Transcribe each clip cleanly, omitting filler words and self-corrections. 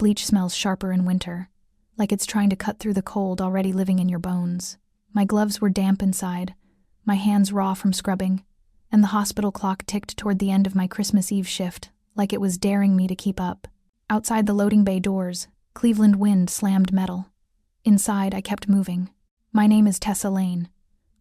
Bleach smells sharper in winter, like it's trying to cut through the cold already living in your bones. My gloves were damp inside, my hands raw from scrubbing, and the hospital clock ticked toward the end of my Christmas Eve shift, like it was daring me to keep up. Outside the loading bay doors, Cleveland wind slammed metal. Inside, I kept moving. My name is Tessa Lane.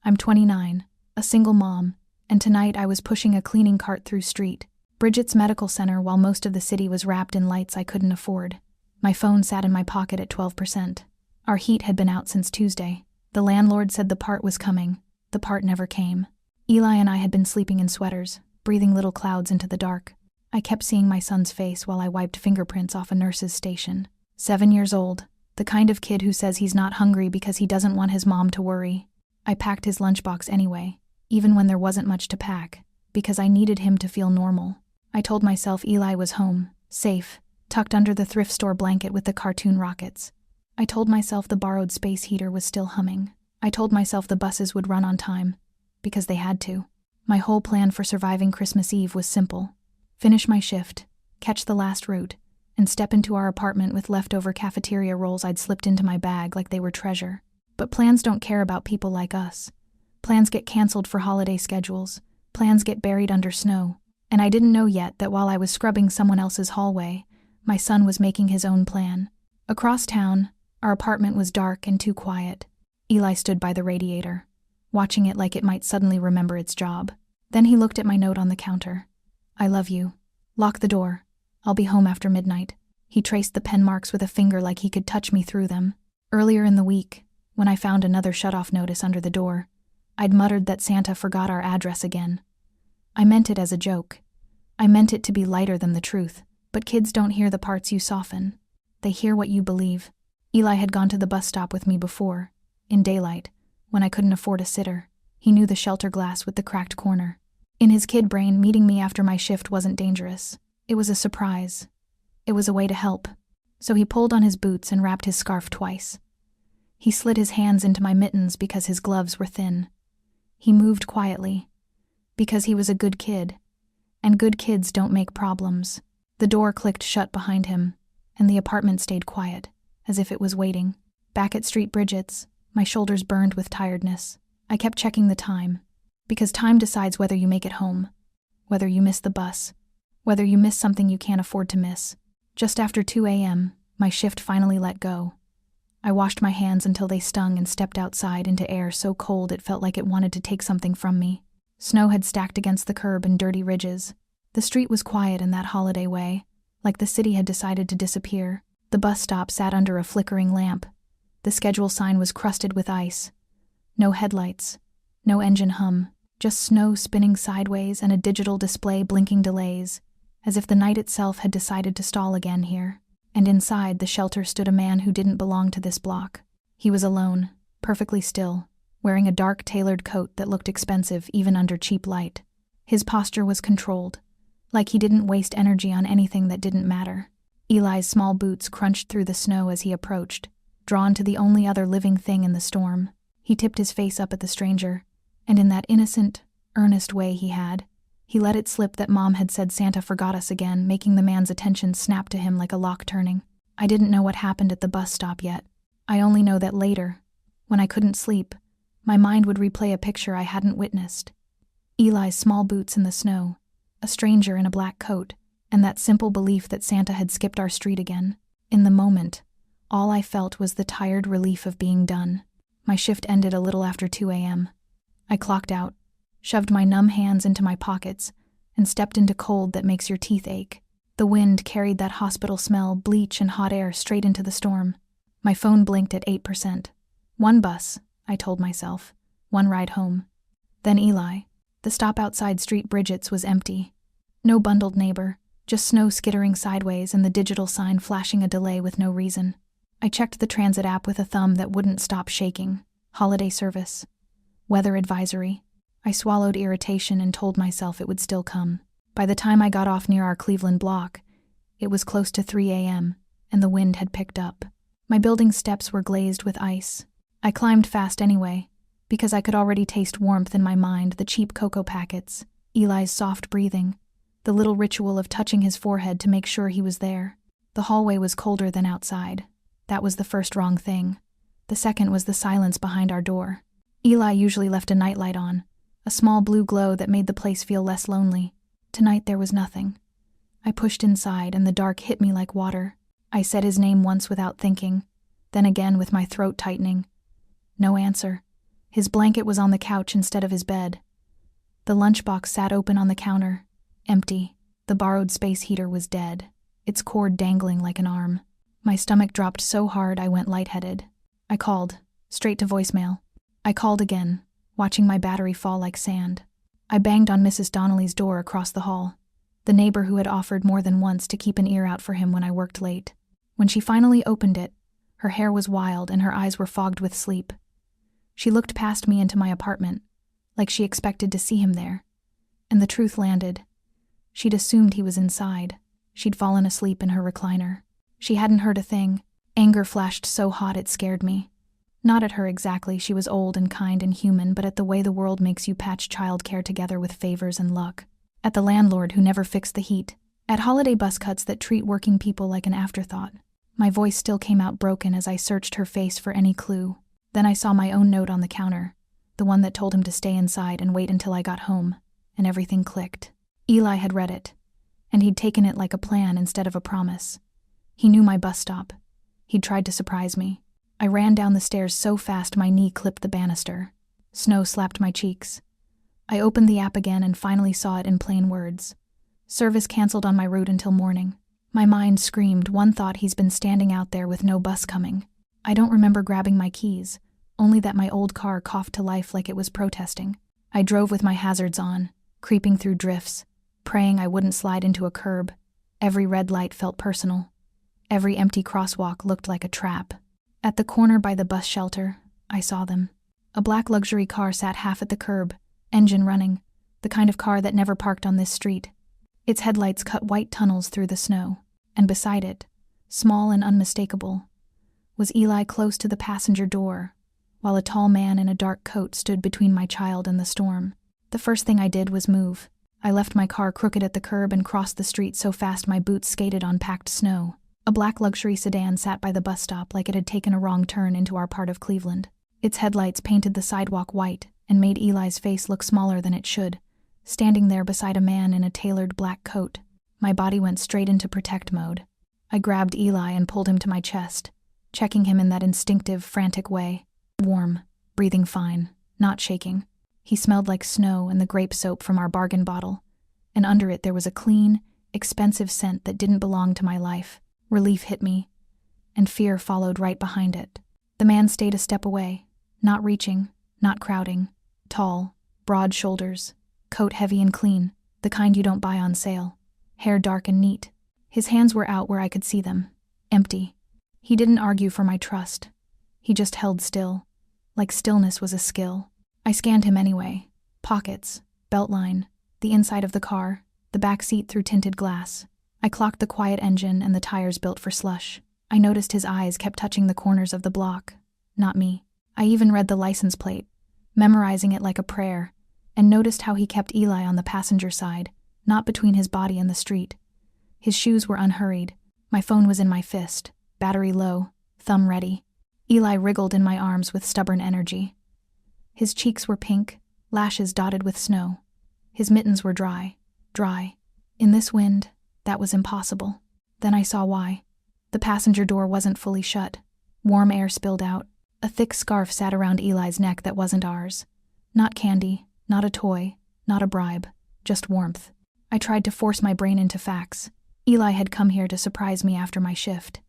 I'm 29, a single mom, and tonight I was pushing a cleaning cart through street. Bridget's medical center while most of the city was wrapped in lights I couldn't afford. My phone sat in my pocket at 12%. Our heat had been out since Tuesday. The landlord said the part was coming. The part never came. Eli and I had been sleeping in sweaters, breathing little clouds into the dark. I kept seeing my son's face while I wiped fingerprints off a nurse's station. 7 years old, the kind of kid who says he's not hungry because he doesn't want his mom to worry. I packed his lunchbox anyway, even when there wasn't much to pack, because I needed him to feel normal. I told myself Eli was home, safe, tucked under the thrift store blanket with the cartoon rockets. I told myself the borrowed space heater was still humming. I told myself the buses would run on time, because they had to. My whole plan for surviving Christmas Eve was simple. Finish my shift, catch the last route, and step into our apartment with leftover cafeteria rolls I'd slipped into my bag like they were treasure. But plans don't care about people like us. Plans get canceled for holiday schedules. Plans get buried under snow. And I didn't know yet that while I was scrubbing someone else's hallway, my son was making his own plan. Across town, our apartment was dark and too quiet. Eli stood by the radiator, watching it like it might suddenly remember its job. Then he looked at my note on the counter. I love you. Lock the door. I'll be home after midnight. He traced the pen marks with a finger like he could touch me through them. Earlier in the week, when I found another shut-off notice under the door, I'd muttered that Santa forgot our address again. I meant it as a joke. I meant it to be lighter than the truth, but kids don't hear the parts you soften. They hear what you believe. Eli had gone to the bus stop with me before, in daylight, when I couldn't afford a sitter. He knew the shelter glass with the cracked corner. In his kid brain, meeting me after my shift wasn't dangerous. It was a surprise. It was a way to help. So he pulled on his boots and wrapped his scarf twice. He slid his hands into my mittens because his gloves were thin. He moved quietly, because he was a good kid, and good kids don't make problems. The door clicked shut behind him, and the apartment stayed quiet, as if it was waiting. Back at Street Bridget's, my shoulders burned with tiredness. I kept checking the time, because time decides whether you make it home, whether you miss the bus, whether you miss something you can't afford to miss. Just after 2 a.m., my shift finally let go. I washed my hands until they stung and stepped outside into air so cold it felt like it wanted to take something from me. Snow had stacked against the curb in dirty ridges. The street was quiet in that holiday way, like the city had decided to disappear. The bus stop sat under a flickering lamp. The schedule sign was crusted with ice. No headlights, no engine hum, just snow spinning sideways and a digital display blinking delays, as if the night itself had decided to stall again here. And inside the shelter stood a man who didn't belong to this block. He was alone, perfectly still, wearing a dark tailored coat that looked expensive even under cheap light. His posture was controlled, like he didn't waste energy on anything that didn't matter. Eli's small boots crunched through the snow as he approached, drawn to the only other living thing in the storm. He tipped his face up at the stranger, and in that innocent, earnest way he let it slip that Mom had said Santa forgot us again, making the man's attention snap to him like a lock turning. I didn't know what happened at the bus stop yet. I only know that later, when I couldn't sleep, my mind would replay a picture I hadn't witnessed. Eli's small boots in the snow, a stranger in a black coat, and that simple belief that Santa had skipped our street again. In the moment, all I felt was the tired relief of being done. My shift ended a little after 2 a.m. I clocked out, shoved my numb hands into my pockets, and stepped into cold that makes your teeth ache. The wind carried that hospital smell, bleach and hot air straight into the storm. My phone blinked at 8%. One bus, I told myself. One ride home. Then Eli. The stop outside Street Bridget's was empty. No bundled neighbor, just snow skittering sideways and the digital sign flashing a delay with no reason. I checked the transit app with a thumb that wouldn't stop shaking. Holiday service. Weather advisory. I swallowed irritation and told myself it would still come. By the time I got off near our Cleveland block, it was close to 3 a.m., and the wind had picked up. My building steps were glazed with ice. I climbed fast anyway, because I could already taste warmth in my mind, the cheap cocoa packets, Eli's soft breathing, the little ritual of touching his forehead to make sure he was there. The hallway was colder than outside. That was the first wrong thing. The second was the silence behind our door. Eli usually left a nightlight on, a small blue glow that made the place feel less lonely. Tonight there was nothing. I pushed inside and the dark hit me like water. I said his name once without thinking, then again with my throat tightening. No answer. His blanket was on the couch instead of his bed. The lunchbox sat open on the counter, empty. The borrowed space heater was dead, its cord dangling like an arm. My stomach dropped so hard I went lightheaded. I called, straight to voicemail. I called again, watching my battery fall like sand. I banged on Mrs. Donnelly's door across the hall, the neighbor who had offered more than once to keep an ear out for him when I worked late. When she finally opened it, her hair was wild and her eyes were fogged with sleep. She looked past me into my apartment, like she expected to see him there. And the truth landed. She'd assumed he was inside. She'd fallen asleep in her recliner. She hadn't heard a thing. Anger flashed so hot it scared me. Not at her exactly, she was old and kind and human, but at the way the world makes you patch childcare together with favors and luck. At the landlord who never fixed the heat. At holiday bus cuts that treat working people like an afterthought. My voice still came out broken as I searched her face for any clue. Then I saw my own note on the counter, the one that told him to stay inside and wait until I got home, and everything clicked. Eli had read it, and he'd taken it like a plan instead of a promise. He knew my bus stop. He'd tried to surprise me. I ran down the stairs so fast my knee clipped the banister. Snow slapped my cheeks. I opened the app again and finally saw it in plain words. Service canceled on my route until morning. My mind screamed one thought: he's been standing out there with no bus coming. I don't remember grabbing my keys, only that my old car coughed to life like it was protesting. I drove with my hazards on, creeping through drifts, praying I wouldn't slide into a curb. Every red light felt personal. Every empty crosswalk looked like a trap. At the corner by the bus shelter, I saw them. A black luxury car sat half at the curb, engine running, the kind of car that never parked on this street. Its headlights cut white tunnels through the snow, and beside it, small and unmistakable, was Eli close to the passenger door, while a tall man in a dark coat stood between my child and the storm. The first thing I did was move. I left my car crooked at the curb and crossed the street so fast my boots skated on packed snow. A black luxury sedan sat by the bus stop like it had taken a wrong turn into our part of Cleveland. Its headlights painted the sidewalk white and made Eli's face look smaller than it should, standing there beside a man in a tailored black coat. My body went straight into protect mode. I grabbed Eli and pulled him to my chest, checking him in that instinctive, frantic way. Warm, breathing fine, not shaking. He smelled like snow and the grape soap from our bargain bottle, and under it there was a clean, expensive scent that didn't belong to my life. Relief hit me, and fear followed right behind it. The man stayed a step away, not reaching, not crowding. Tall, broad shoulders, coat heavy and clean, the kind you don't buy on sale. Hair dark and neat. His hands were out where I could see them, empty. He didn't argue for my trust. He just held still, like stillness was a skill. I scanned him anyway. Pockets, belt line, the inside of the car, the back seat through tinted glass. I clocked the quiet engine and the tires built for slush. I noticed his eyes kept touching the corners of the block, not me. I even read the license plate, memorizing it like a prayer, and noticed how he kept Eli on the passenger side, not between his body and the street. His shoes were unhurried. My phone was in my fist, battery low, thumb ready. Eli wriggled in my arms with stubborn energy. His cheeks were pink, lashes dotted with snow. His mittens were dry. In this wind, that was impossible. Then I saw why. The passenger door wasn't fully shut. Warm air spilled out. A thick scarf sat around Eli's neck that wasn't ours. Not candy, not a toy, not a bribe, just warmth. I tried to force my brain into facts. Eli had come here to surprise me after my shift.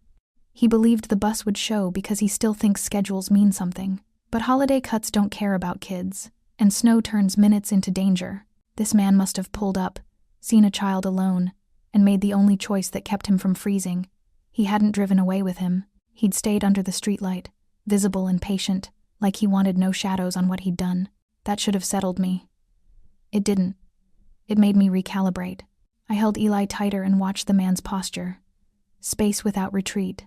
He believed the bus would show because he still thinks schedules mean something. But holiday cuts don't care about kids, and snow turns minutes into danger. This man must have pulled up, seen a child alone, and made the only choice that kept him from freezing. He hadn't driven away with him. He'd stayed under the streetlight, visible and patient, like he wanted no shadows on what he'd done. That should have settled me. It didn't. It made me recalibrate. I held Eli tighter and watched the man's posture. Space without retreat.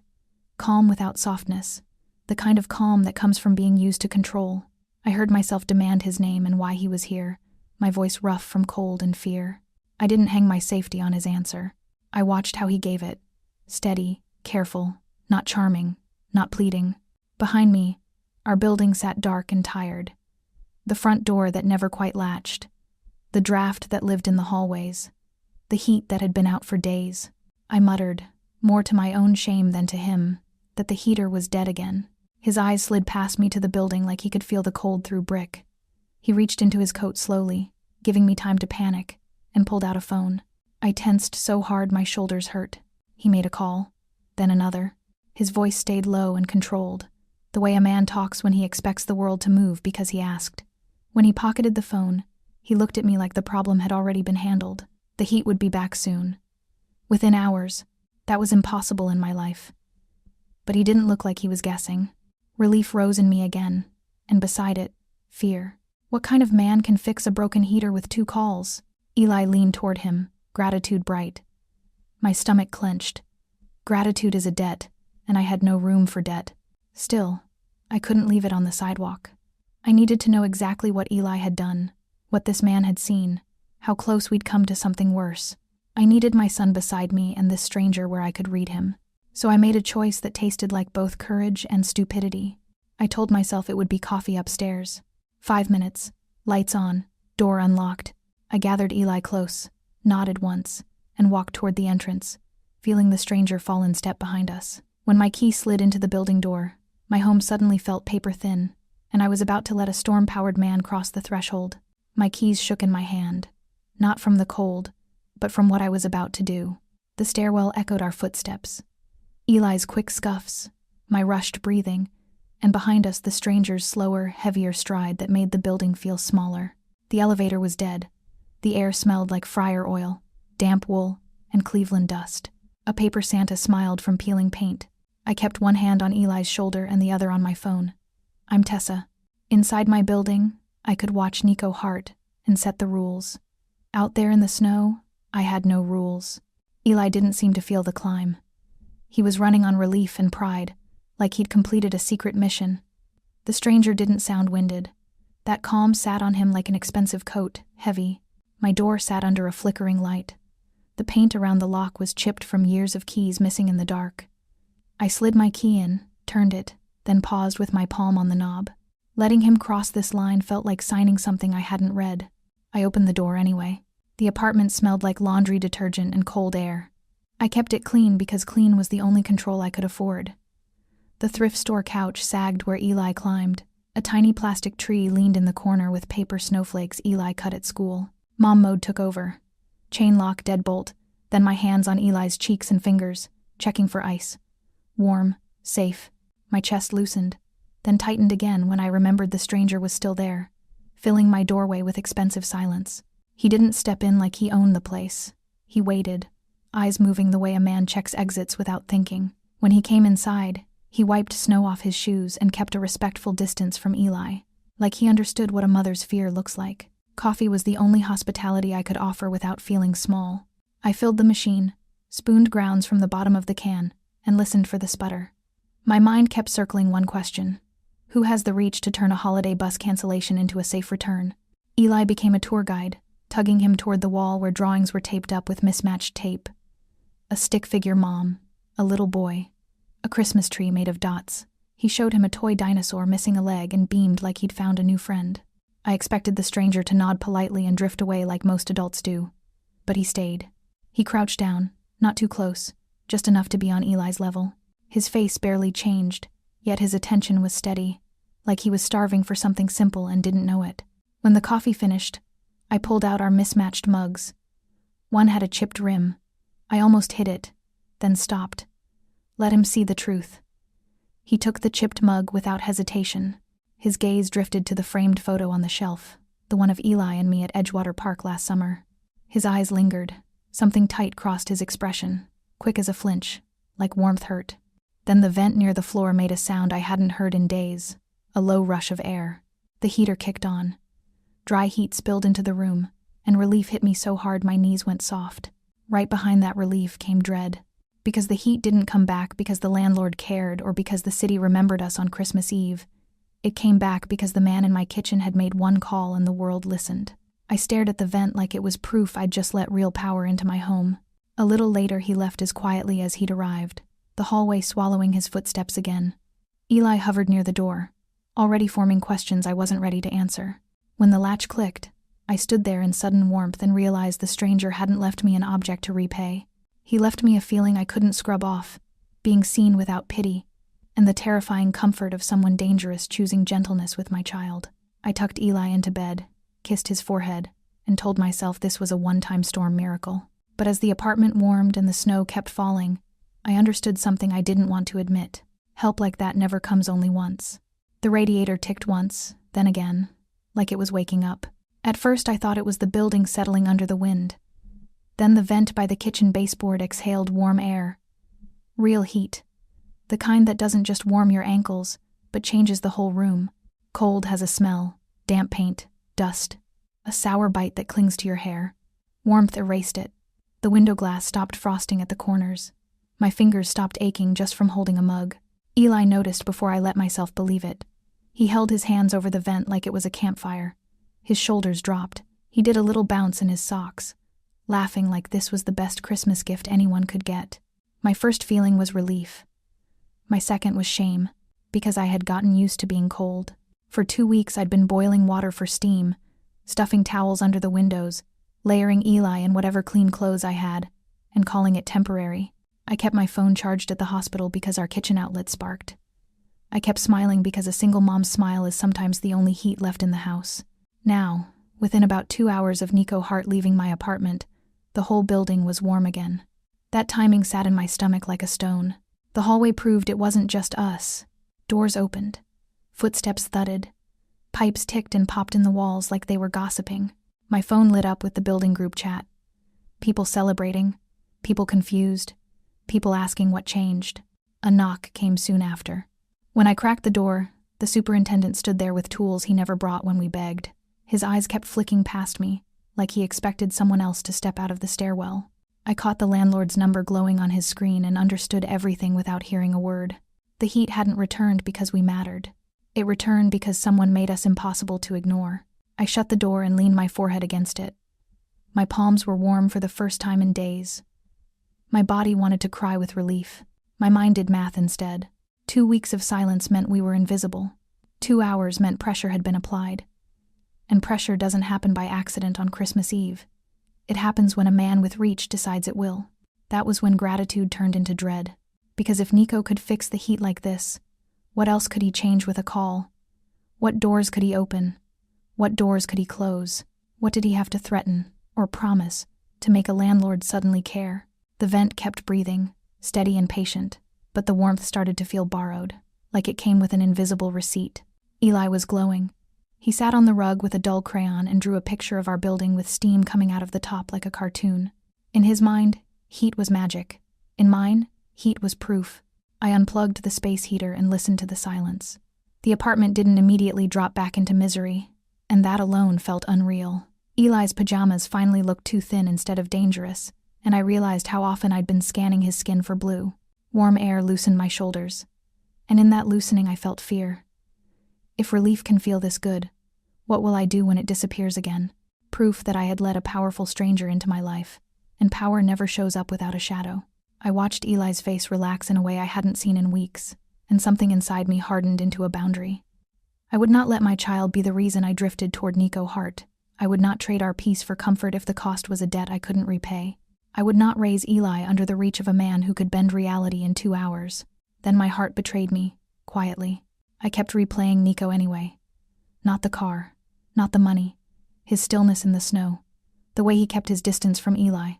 Calm without softness. The kind of calm that comes from being used to control. I heard myself demand his name and why he was here, my voice rough from cold and fear. I didn't hang my safety on his answer. I watched how he gave it, steady, careful, not charming, not pleading. Behind me, our building sat dark and tired. The front door that never quite latched. The draft that lived in the hallways. The heat that had been out for days. I muttered, more to my own shame than to him, that the heater was dead again. His eyes slid past me to the building like he could feel the cold through brick. He reached into his coat slowly, giving me time to panic, and pulled out a phone. I tensed so hard my shoulders hurt. He made a call, then another. His voice stayed low and controlled, the way a man talks when he expects the world to move because he asked. When he pocketed the phone, he looked at me like the problem had already been handled. The heat would be back soon. Within hours. That was impossible in my life. But he didn't look like he was guessing. Relief rose in me again, and beside it, fear. What kind of man can fix a broken heater with 2 calls? Eli leaned toward him, gratitude bright. My stomach clenched. Gratitude is a debt, and I had no room for debt. Still, I couldn't leave it on the sidewalk. I needed to know exactly what Eli had done, what this man had seen, how close we'd come to something worse. I needed my son beside me and this stranger where I could read him. So I made a choice that tasted like both courage and stupidity. I told myself it would be coffee upstairs. 5 minutes, lights on, door unlocked. I gathered Eli close, nodded once, and walked toward the entrance, feeling the stranger fall in step behind us. When my key slid into the building door, my home suddenly felt paper thin, and I was about to let a storm-powered man cross the threshold. My keys shook in my hand, not from the cold, but from what I was about to do. The stairwell echoed our footsteps. Eli's quick scuffs, my rushed breathing, and behind us the stranger's slower, heavier stride that made the building feel smaller. The elevator was dead. The air smelled like fryer oil, damp wool, and Cleveland dust. A paper Santa smiled from peeling paint. I kept one hand on Eli's shoulder and the other on my phone. I'm Tessa. Inside my building, I could watch Nico Hart and set the rules. Out there in the snow, I had no rules. Eli didn't seem to feel the climb. He was running on relief and pride, like he'd completed a secret mission. The stranger didn't sound winded. That calm sat on him like an expensive coat, heavy. My door sat under a flickering light. The paint around the lock was chipped from years of keys missing in the dark. I slid my key in, turned it, then paused with my palm on the knob. Letting him cross this line felt like signing something I hadn't read. I opened the door anyway. The apartment smelled like laundry detergent and cold air. I kept it clean because clean was the only control I could afford. The thrift store couch sagged where Eli climbed. A tiny plastic tree leaned in the corner with paper snowflakes Eli cut at school. Mom mode took over. Chain lock, deadbolt, then my hands on Eli's cheeks and fingers, checking for ice. Warm, safe. My chest loosened, then tightened again when I remembered the stranger was still there, filling my doorway with expensive silence. He didn't step in like he owned the place. He waited, eyes moving the way a man checks exits without thinking. When he came inside, he wiped snow off his shoes and kept a respectful distance from Eli, like he understood what a mother's fear looks like. Coffee was the only hospitality I could offer without feeling small. I filled the machine, spooned grounds from the bottom of the can, and listened for the sputter. My mind kept circling one question. Who has the reach to turn a holiday bus cancellation into a safe return? Eli became a tour guide, tugging him toward the wall where drawings were taped up with mismatched tape. A stick figure mom, a little boy, a Christmas tree made of dots. He showed him a toy dinosaur missing a leg and beamed like he'd found a new friend. I expected the stranger to nod politely and drift away like most adults do. But he stayed. He crouched down, not too close, just enough to be on Eli's level. His face barely changed, yet his attention was steady, like he was starving for something simple and didn't know it. When the coffee finished, I pulled out our mismatched mugs. One had a chipped rim. I almost hit it, then stopped. Let him see the truth. He took the chipped mug without hesitation. His gaze drifted to the framed photo on the shelf, the one of Eli and me at Edgewater Park last summer. His eyes lingered. Something tight crossed his expression, quick as a flinch, like warmth hurt. Then the vent near the floor made a sound I hadn't heard in days, a low rush of air. The heater kicked on. Dry heat spilled into the room, and relief hit me so hard my knees went soft. Right behind that relief came dread. Because the heat didn't come back because the landlord cared or because the city remembered us on Christmas Eve. It came back because the man in my kitchen had made one call and the world listened. I stared at the vent like it was proof I'd just let real power into my home. A little later he left as quietly as he'd arrived, the hallway swallowing his footsteps again. Eli hovered near the door, already forming questions I wasn't ready to answer. When the latch clicked, I stood there in sudden warmth and realized the stranger hadn't left me an object to repay. He left me a feeling I couldn't scrub off, being seen without pity, and the terrifying comfort of someone dangerous choosing gentleness with my child. I tucked Eli into bed, kissed his forehead, and told myself this was a one-time storm miracle. But as the apartment warmed and the snow kept falling, I understood something I didn't want to admit. Help like that never comes only once. The radiator ticked once, then again, like it was waking up. At first I thought it was the building settling under the wind. Then the vent by the kitchen baseboard exhaled warm air. Real heat. The kind that doesn't just warm your ankles, but changes the whole room. Cold has a smell, damp paint, dust, a sour bite that clings to your hair. Warmth erased it. The window glass stopped frosting at the corners. My fingers stopped aching just from holding a mug. Eli noticed before I let myself believe it. He held his hands over the vent like it was a campfire. His shoulders dropped. He did a little bounce in his socks, laughing like this was the best Christmas gift anyone could get. My first feeling was relief. My second was shame, because I had gotten used to being cold. For 2 weeks I'd been boiling water for steam, stuffing towels under the windows, layering Eli in whatever clean clothes I had, and calling it temporary. I kept my phone charged at the hospital because our kitchen outlet sparked. I kept smiling because a single mom's smile is sometimes the only heat left in the house. Now, within about 2 hours of Nico Hart leaving my apartment, the whole building was warm again. That timing sat in my stomach like a stone. The hallway proved it wasn't just us. Doors opened. Footsteps thudded. Pipes ticked and popped in the walls like they were gossiping. My phone lit up with the building group chat. People celebrating. People confused. People asking what changed. A knock came soon after. When I cracked the door, the superintendent stood there with tools he never brought when we begged. His eyes kept flicking past me, like he expected someone else to step out of the stairwell. I caught the landlord's number glowing on his screen and understood everything without hearing a word. The heat hadn't returned because we mattered. It returned because someone made us impossible to ignore. I shut the door and leaned my forehead against it. My palms were warm for the first time in days. My body wanted to cry with relief. My mind did math instead. 2 weeks of silence meant we were invisible. 2 hours meant pressure had been applied. And pressure doesn't happen by accident on Christmas Eve. It happens when a man with reach decides it will. That was when gratitude turned into dread. Because if Nico could fix the heat like this, what else could he change with a call? What doors could he open? What doors could he close? What did he have to threaten, or promise, to make a landlord suddenly care? The vent kept breathing, steady and patient, but the warmth started to feel borrowed, like it came with an invisible receipt. Eli was glowing. He sat on the rug with a dull crayon and drew a picture of our building with steam coming out of the top like a cartoon. In his mind, heat was magic. In mine, heat was proof. I unplugged the space heater and listened to the silence. The apartment didn't immediately drop back into misery, and that alone felt unreal. Eli's pajamas finally looked too thin instead of dangerous, and I realized how often I'd been scanning his skin for blue. Warm air loosened my shoulders, and in that loosening I felt fear. If relief can feel this good, what will I do when it disappears again? Proof that I had let a powerful stranger into my life, and power never shows up without a shadow. I watched Eli's face relax in a way I hadn't seen in weeks, and something inside me hardened into a boundary. I would not let my child be the reason I drifted toward Nico Hart. I would not trade our peace for comfort if the cost was a debt I couldn't repay. I would not raise Eli under the reach of a man who could bend reality in 2 hours. Then my heart betrayed me, quietly. I kept replaying Nico anyway. Not the car, not the money, his stillness in the snow, the way he kept his distance from Eli,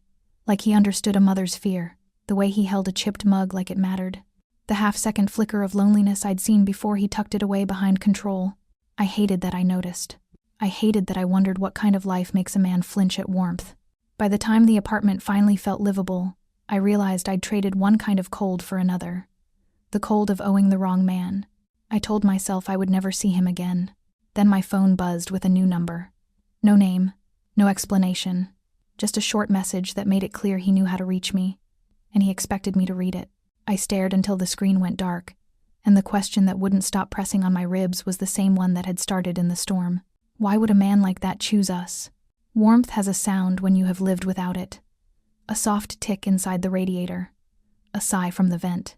like he understood a mother's fear, the way he held a chipped mug like it mattered. The half-second flicker of loneliness I'd seen before he tucked it away behind control. I hated that I noticed. I hated that I wondered what kind of life makes a man flinch at warmth. By the time the apartment finally felt livable, I realized I'd traded one kind of cold for another. The cold of owing the wrong man. I told myself I would never see him again. Then my phone buzzed with a new number. No name, no explanation, just a short message that made it clear he knew how to reach me, and he expected me to read it. I stared until the screen went dark, and the question that wouldn't stop pressing on my ribs was the same one that had started in the storm. Why would a man like that choose us? Warmth has a sound when you have lived without it. A soft tick inside the radiator. A sigh from the vent.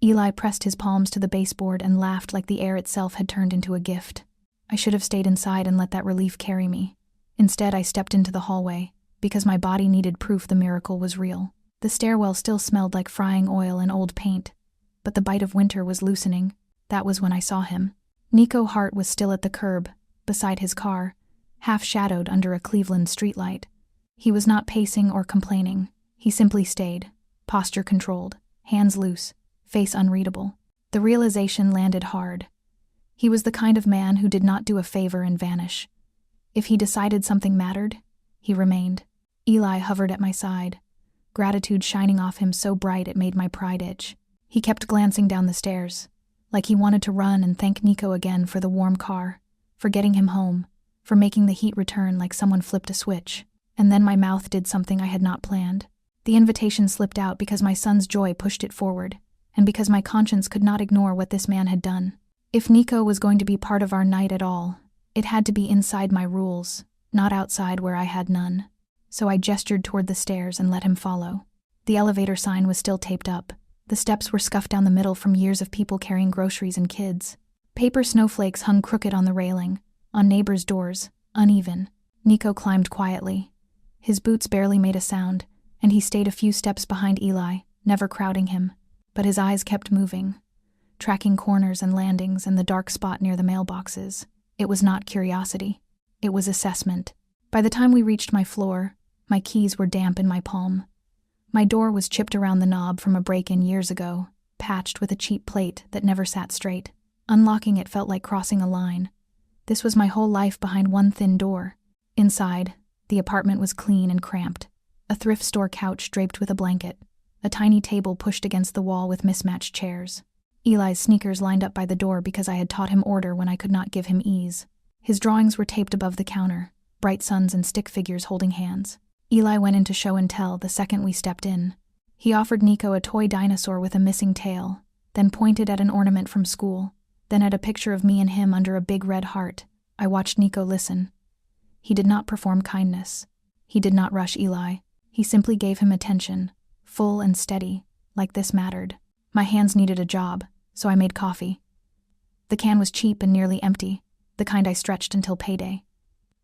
Eli pressed his palms to the baseboard and laughed like the air itself had turned into a gift. I should have stayed inside and let that relief carry me. Instead, I stepped into the hallway, because my body needed proof the miracle was real. The stairwell still smelled like frying oil and old paint, but the bite of winter was loosening. That was when I saw him. Nico Hart was still at the curb, beside his car, half-shadowed under a Cleveland streetlight. He was not pacing or complaining. He simply stayed, posture controlled, hands loose, face unreadable. The realization landed hard. He was the kind of man who did not do a favor and vanish. If he decided something mattered, he remained. Eli hovered at my side, gratitude shining off him so bright it made my pride itch. He kept glancing down the stairs, like he wanted to run and thank Nico again for the warm car, for getting him home, for making the heat return like someone flipped a switch. And then my mouth did something I had not planned. The invitation slipped out because my son's joy pushed it forward, and because my conscience could not ignore what this man had done. If Nico was going to be part of our night at all, it had to be inside my rules, not outside where I had none. So I gestured toward the stairs and let him follow. The elevator sign was still taped up. The steps were scuffed down the middle from years of people carrying groceries and kids. Paper snowflakes hung crooked on the railing, on neighbors' doors, uneven. Nico climbed quietly. His boots barely made a sound, and he stayed a few steps behind Eli, never crowding him. But his eyes kept moving, tracking corners and landings and the dark spot near the mailboxes. It was not curiosity. It was assessment. By the time we reached my floor, my keys were damp in my palm. My door was chipped around the knob from a break-in years ago, patched with a cheap plate that never sat straight. Unlocking it felt like crossing a line. This was my whole life behind one thin door. Inside, the apartment was clean and cramped. A thrift store couch draped with a blanket. A tiny table pushed against the wall with mismatched chairs. Eli's sneakers lined up by the door because I had taught him order when I could not give him ease. His drawings were taped above the counter, bright suns and stick figures holding hands. Eli went into show and tell the second we stepped in. He offered Nico a toy dinosaur with a missing tail, then pointed at an ornament from school, then at a picture of me and him under a big red heart. I watched Nico listen. He did not perform kindness. He did not rush Eli. He simply gave him attention, full and steady, like this mattered. My hands needed a job, so I made coffee. The can was cheap and nearly empty, the kind I stretched until payday.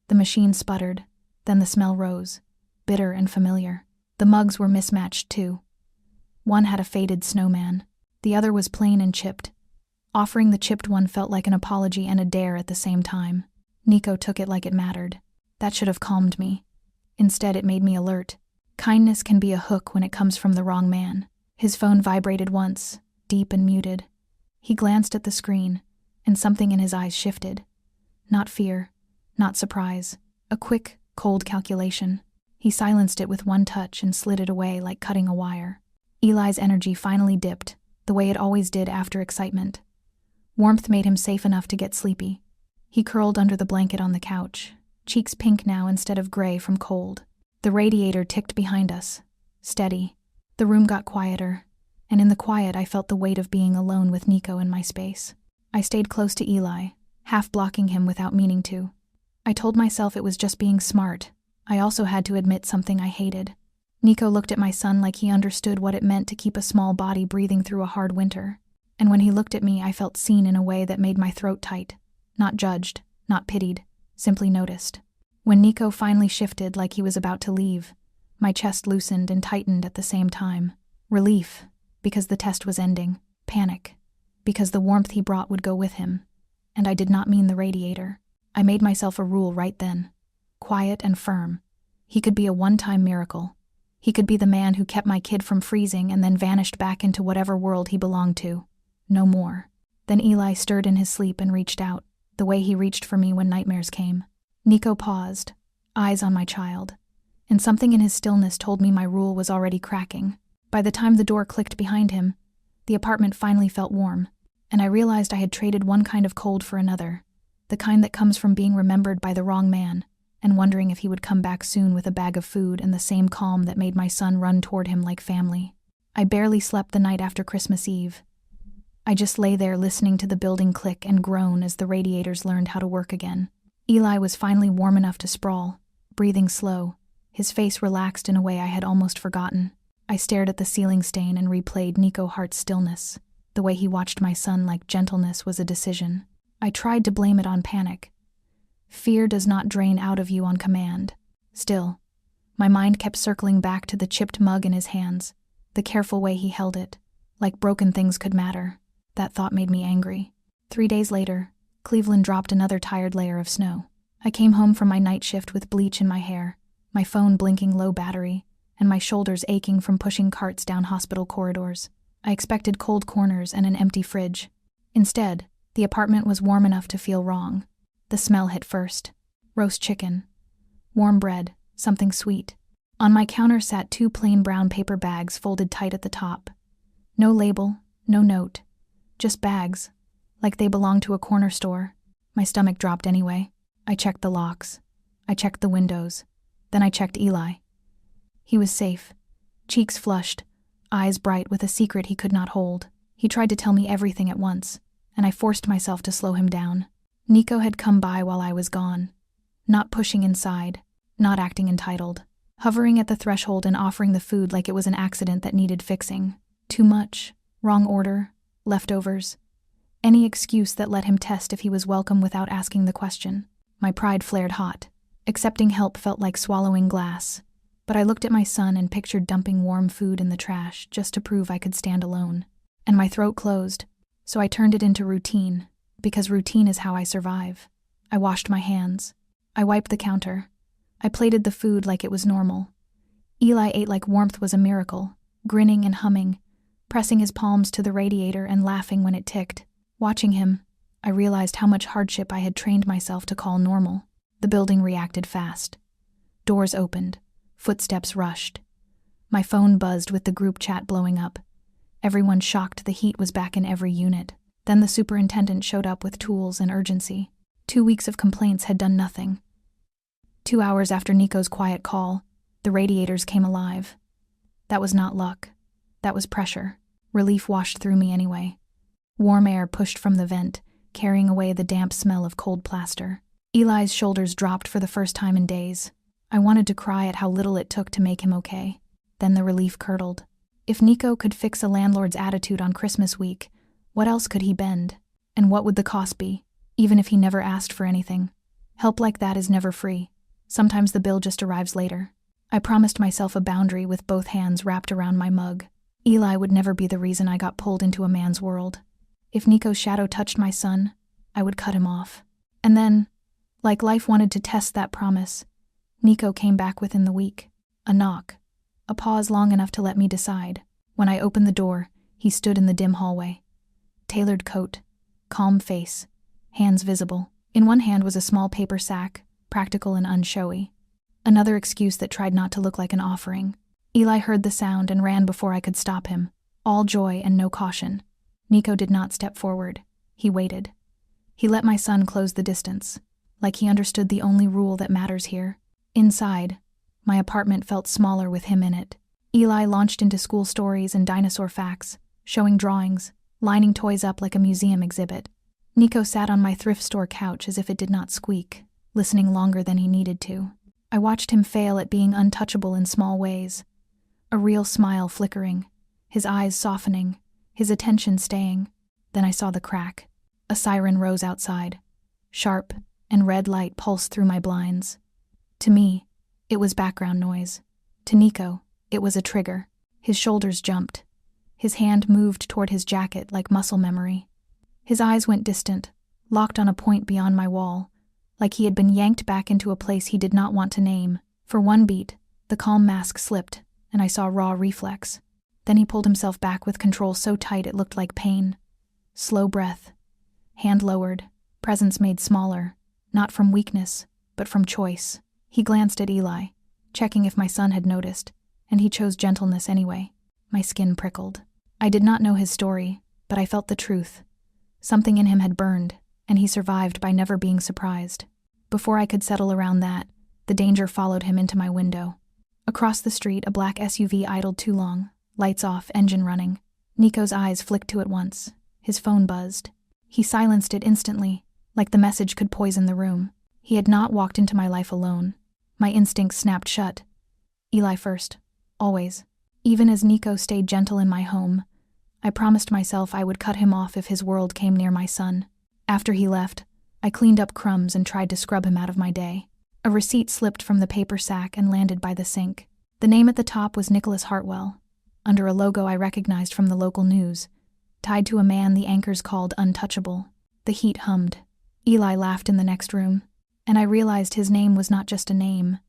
The machine sputtered, then the smell rose, bitter and familiar. The mugs were mismatched, too. One had a faded snowman. The other was plain and chipped. Offering the chipped one felt like an apology and a dare at the same time. Nico took it like it mattered. That should have calmed me. Instead, it made me alert. Kindness can be a hook when it comes from the wrong man. His phone vibrated once, deep and muted. He glanced at the screen, and something in his eyes shifted. Not fear, not surprise, a quick, cold calculation. He silenced it with one touch and slid it away like cutting a wire. Eli's energy finally dipped, the way it always did after excitement. Warmth made him safe enough to get sleepy. He curled under the blanket on the couch, cheeks pink now instead of gray from cold. The radiator ticked behind us, steady. The room got quieter, and in the quiet I felt the weight of being alone with Nico in my space. I stayed close to Eli, half blocking him without meaning to. I told myself it was just being smart. I also had to admit something I hated. Nico looked at my son like he understood what it meant to keep a small body breathing through a hard winter. And when he looked at me, I felt seen in a way that made my throat tight. Not judged, not pitied, simply noticed. When Nico finally shifted like he was about to leave, my chest loosened and tightened at the same time. Relief, because the test was ending. Panic, because the warmth he brought would go with him. And I did not mean the radiator. I made myself a rule right then. Quiet and firm. He could be a one-time miracle. He could be the man who kept my kid from freezing and then vanished back into whatever world he belonged to. No more. Then Eli stirred in his sleep and reached out, the way he reached for me when nightmares came. Nico paused, eyes on my child, and something in his stillness told me my rule was already cracking. By the time the door clicked behind him, the apartment finally felt warm, and I realized I had traded one kind of cold for another, the kind that comes from being remembered by the wrong man, and wondering if he would come back soon with a bag of food and the same calm that made my son run toward him like family. I barely slept the night after Christmas Eve. I just lay there listening to the building click and groan as the radiators learned how to work again. Eli was finally warm enough to sprawl, breathing slow, His face relaxed in a way I had almost forgotten. I stared at the ceiling stain and replayed Nico Hart's stillness. The way he watched my son like gentleness was a decision. I tried to blame it on panic. Fear does not drain out of you on command. Still, my mind kept circling back to the chipped mug in his hands, the careful way he held it, like broken things could matter. That thought made me angry. 3 days later, Cleveland dropped another tired layer of snow. I came home from my night shift with bleach in my hair, my phone blinking low battery, and my shoulders aching from pushing carts down hospital corridors. I expected cold corners and an empty fridge. Instead, the apartment was warm enough to feel wrong. The smell hit first. Roast chicken. Warm bread, something sweet. On my counter sat 2 plain brown paper bags folded tight at the top. No label, no note. Just bags, like they belonged to a corner store. My stomach dropped anyway. I checked the locks. I checked the windows. Then I checked Eli. He was safe. Cheeks flushed, eyes bright with a secret he could not hold. He tried to tell me everything at once, and I forced myself to slow him down. Nico had come by while I was gone. Not pushing inside, not acting entitled. Hovering at the threshold and offering the food like it was an accident that needed fixing. Too much, wrong order, leftovers. Any excuse that let him test if he was welcome without asking the question. My pride flared hot. Accepting help felt like swallowing glass. But I looked at my son and pictured dumping warm food in the trash just to prove I could stand alone. And my throat closed, so I turned it into routine, because routine is how I survive. I washed my hands. I wiped the counter. I plated the food like it was normal. Eli ate like warmth was a miracle, grinning and humming, pressing his palms to the radiator and laughing when it ticked. Watching him, I realized how much hardship I had trained myself to call normal. The building reacted fast. Doors opened. Footsteps rushed. My phone buzzed with the group chat blowing up. Everyone shocked the heat was back in every unit. Then the superintendent showed up with tools and urgency. 2 weeks of complaints had done nothing. 2 hours after Nico's quiet call, the radiators came alive. That was not luck. That was pressure. Relief washed through me anyway. Warm air pushed from the vent, carrying away the damp smell of cold plaster. Eli's shoulders dropped for the first time in days. I wanted to cry at how little it took to make him okay. Then the relief curdled. If Nico could fix a landlord's attitude on Christmas week, what else could he bend? And what would the cost be, even if he never asked for anything? Help like that is never free. Sometimes the bill just arrives later. I promised myself a boundary with both hands wrapped around my mug. Eli would never be the reason I got pulled into a man's world. If Nico's shadow touched my son, I would cut him off. And then, like life wanted to test that promise, Nico came back within the week. A knock. A pause long enough to let me decide. When I opened the door, he stood in the dim hallway. Tailored coat, calm face, hands visible. In one hand was a small paper sack, practical and unshowy. Another excuse that tried not to look like an offering. Eli heard the sound and ran before I could stop him, all joy and no caution. Nico did not step forward. He waited. He let my son close the distance, like he understood the only rule that matters here. Inside, my apartment felt smaller with him in it. Eli launched into school stories and dinosaur facts, showing drawings, lining toys up like a museum exhibit. Nico sat on my thrift store couch as if it did not squeak, listening longer than he needed to. I watched him fail at being untouchable in small ways. A real smile flickering, his eyes softening, his attention staying. Then I saw the crack. A siren rose outside. Sharp and red light pulsed through my blinds. To me, it was background noise. To Nico, it was a trigger. His shoulders jumped. His hand moved toward his jacket like muscle memory. His eyes went distant, locked on a point beyond my wall, like he had been yanked back into a place he did not want to name. For one beat, the calm mask slipped, and I saw raw reflex. Then he pulled himself back with control so tight it looked like pain. Slow breath. Hand lowered, presence made smaller, not from weakness, but from choice. He glanced at Eli, checking if my son had noticed, and he chose gentleness anyway. My skin prickled. I did not know his story, but I felt the truth. Something in him had burned, and he survived by never being surprised. Before I could settle around that, the danger followed him into my window. Across the street, a black SUV idled too long, lights off, engine running. Nico's eyes flicked to it once. His phone buzzed. He silenced it instantly, like the message could poison the room. He had not walked into my life alone. My instincts snapped shut, Eli first. Always. Even as Nico stayed gentle in my home, I promised myself I would cut him off if his world came near my son. After he left, I cleaned up crumbs and tried to scrub him out of my day. A receipt slipped from the paper sack and landed by the sink. The name at the top was Nicholas Hartwell, under a logo I recognized from the local news, tied to a man the anchors called untouchable. The heat hummed. Eli laughed in the next room, and I realized his name was not just a name.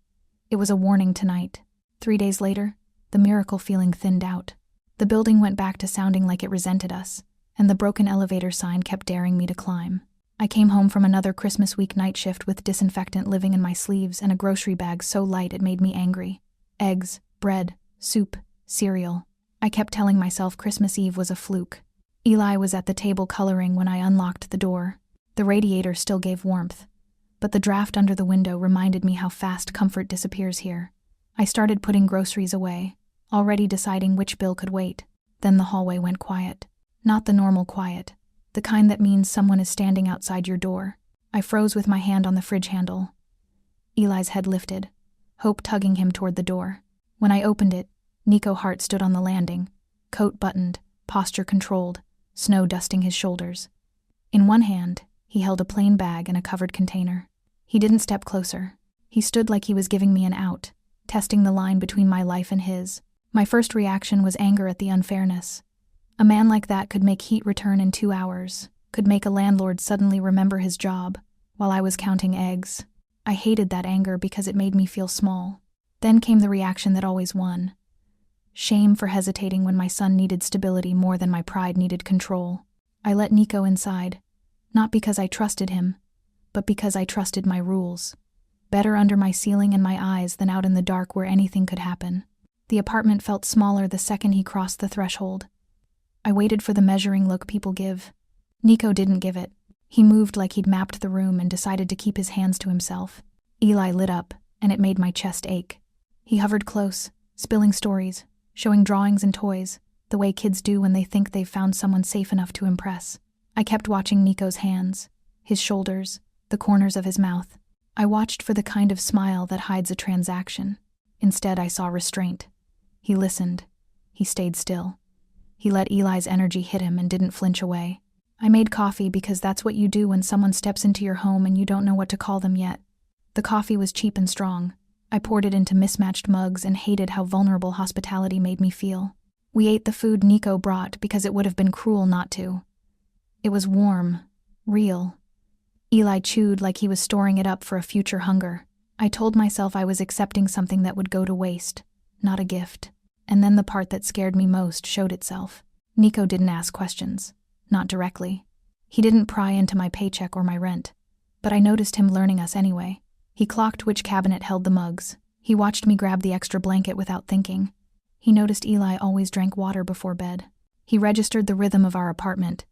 It was a warning tonight. 3 days later, the miracle feeling thinned out. The building went back to sounding like it resented us, and the broken elevator sign kept daring me to climb. I came home from another Christmas week night shift with disinfectant living in my sleeves and a grocery bag so light it made me angry. Eggs, bread, soup, cereal. I kept telling myself Christmas Eve was a fluke. Eli was at the table coloring when I unlocked the door. The radiator still gave warmth, but the draft under the window reminded me how fast comfort disappears here. I started putting groceries away, already deciding which bill could wait. Then the hallway went quiet. Not the normal quiet, the kind that means someone is standing outside your door. I froze with my hand on the fridge handle. Eli's head lifted, hope tugging him toward the door. When I opened it, Nico Hart stood on the landing, coat buttoned, posture controlled, snow dusting his shoulders. In one hand, he held a plain bag and a covered container. He didn't step closer. He stood like he was giving me an out, testing the line between my life and his. My first reaction was anger at the unfairness. A man like that could make heat return in 2 hours, could make a landlord suddenly remember his job, while I was counting eggs. I hated that anger because it made me feel small. Then came the reaction that always won. Shame for hesitating when my son needed stability more than my pride needed control. I let Nico inside, not because I trusted him, but because I trusted my rules. Better under my ceiling and my eyes than out in the dark where anything could happen. The apartment felt smaller the second he crossed the threshold. I waited for the measuring look people give. Nico didn't give it. He moved like he'd mapped the room and decided to keep his hands to himself. Eli lit up, and it made my chest ache. He hovered close, spilling stories, showing drawings and toys, the way kids do when they think they've found someone safe enough to impress. I kept watching Nico's hands, his shoulders, the corners of his mouth. I watched for the kind of smile that hides a transaction. Instead, I saw restraint. He listened. He stayed still. He let Eli's energy hit him and didn't flinch away. I made coffee because that's what you do when someone steps into your home and you don't know what to call them yet. The coffee was cheap and strong. I poured it into mismatched mugs and hated how vulnerable hospitality made me feel. We ate the food Nico brought because it would have been cruel not to. It was warm, real. Eli chewed like he was storing it up for a future hunger. I told myself I was accepting something that would go to waste, not a gift. And then the part that scared me most showed itself. Nico didn't ask questions, not directly. He didn't pry into my paycheck or my rent, but I noticed him learning us anyway. He clocked which cabinet held the mugs. He watched me grab the extra blanket without thinking. He noticed Eli always drank water before bed. He registered the rhythm of our apartment,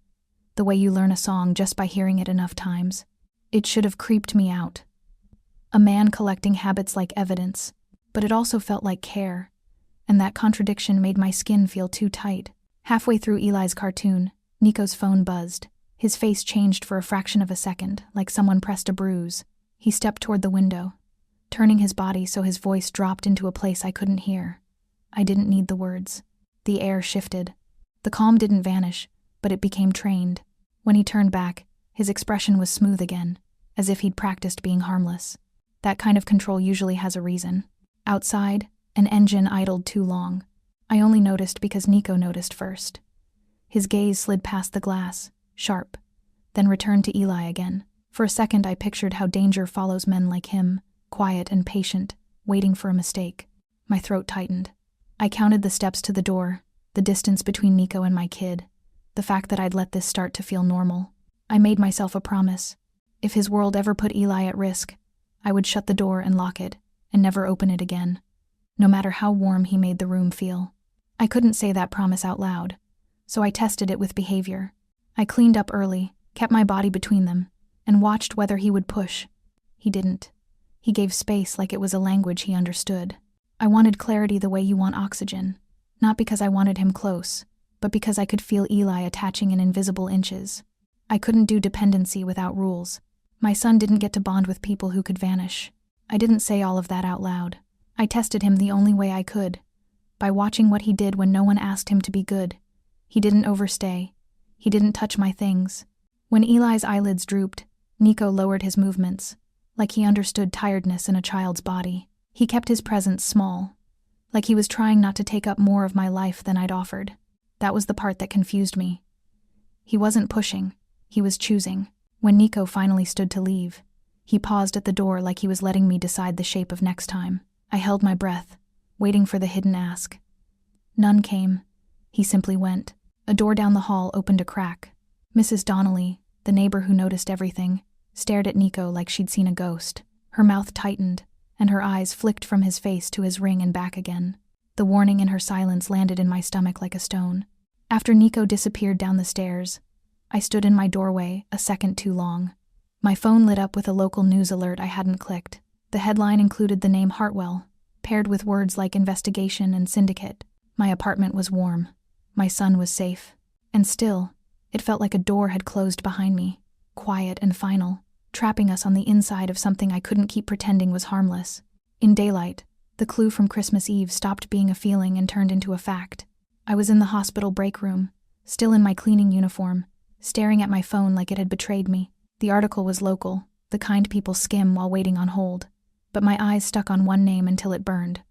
the way you learn a song just by hearing it enough times. It should have creeped me out. A man collecting habits like evidence, but it also felt like care, and that contradiction made my skin feel too tight. Halfway through Eli's cartoon, Nico's phone buzzed. His face changed for a fraction of a second, like someone pressed a bruise. He stepped toward the window, turning his body so his voice dropped into a place I couldn't hear. I didn't need the words. The air shifted. The calm didn't vanish, but it became trained. When he turned back, his expression was smooth again, as if he'd practiced being harmless. That kind of control usually has a reason. Outside, an engine idled too long. I only noticed because Nico noticed first. His gaze slid past the glass, sharp, then returned to Eli again. For a second I pictured how danger follows men like him, quiet and patient, waiting for a mistake. My throat tightened. I counted the steps to the door, the distance between Nico and my kid, the fact that I'd let this start to feel normal. I made myself a promise. If his world ever put Eli at risk, I would shut the door and lock it, and never open it again, no matter how warm he made the room feel. I couldn't say that promise out loud, so I tested it with behavior. I cleaned up early, kept my body between them, and watched whether he would push. He didn't. He gave space like it was a language he understood. I wanted clarity the way you want oxygen, not because I wanted him close, but because I could feel Eli attaching in invisible inches. I couldn't do dependency without rules. My son didn't get to bond with people who could vanish. I didn't say all of that out loud, I tested him the only way I could, by watching what he did when no one asked him to be good. He didn't overstay. He didn't touch my things. When Eli's eyelids drooped, Nico lowered his movements, like he understood tiredness in a child's body. He kept his presence small, like he was trying not to take up more of my life than I'd offered. That was the part that confused me. He wasn't pushing, he was choosing. When Nico finally stood to leave, he paused at the door like he was letting me decide the shape of next time. I held my breath, waiting for the hidden ask. None came. He simply went. A door down the hall opened a crack. Mrs. Donnelly, the neighbor who noticed everything, stared at Nico like she'd seen a ghost. Her mouth tightened, and her eyes flicked from his face to his ring and back again. The warning in her silence landed in my stomach like a stone. After Nico disappeared down the stairs, I stood in my doorway a second too long. My phone lit up with a local news alert I hadn't clicked. The headline included the name Hartwell, paired with words like investigation and syndicate. My apartment was warm. My son was safe. And still, it felt like a door had closed behind me, quiet and final, trapping us on the inside of something I couldn't keep pretending was harmless. In daylight, the clue from Christmas Eve stopped being a feeling and turned into a fact. I was in the hospital break room, still in my cleaning uniform, staring at my phone like it had betrayed me. The article was local, the kind people skim while waiting on hold, but my eyes stuck on one name until it burned.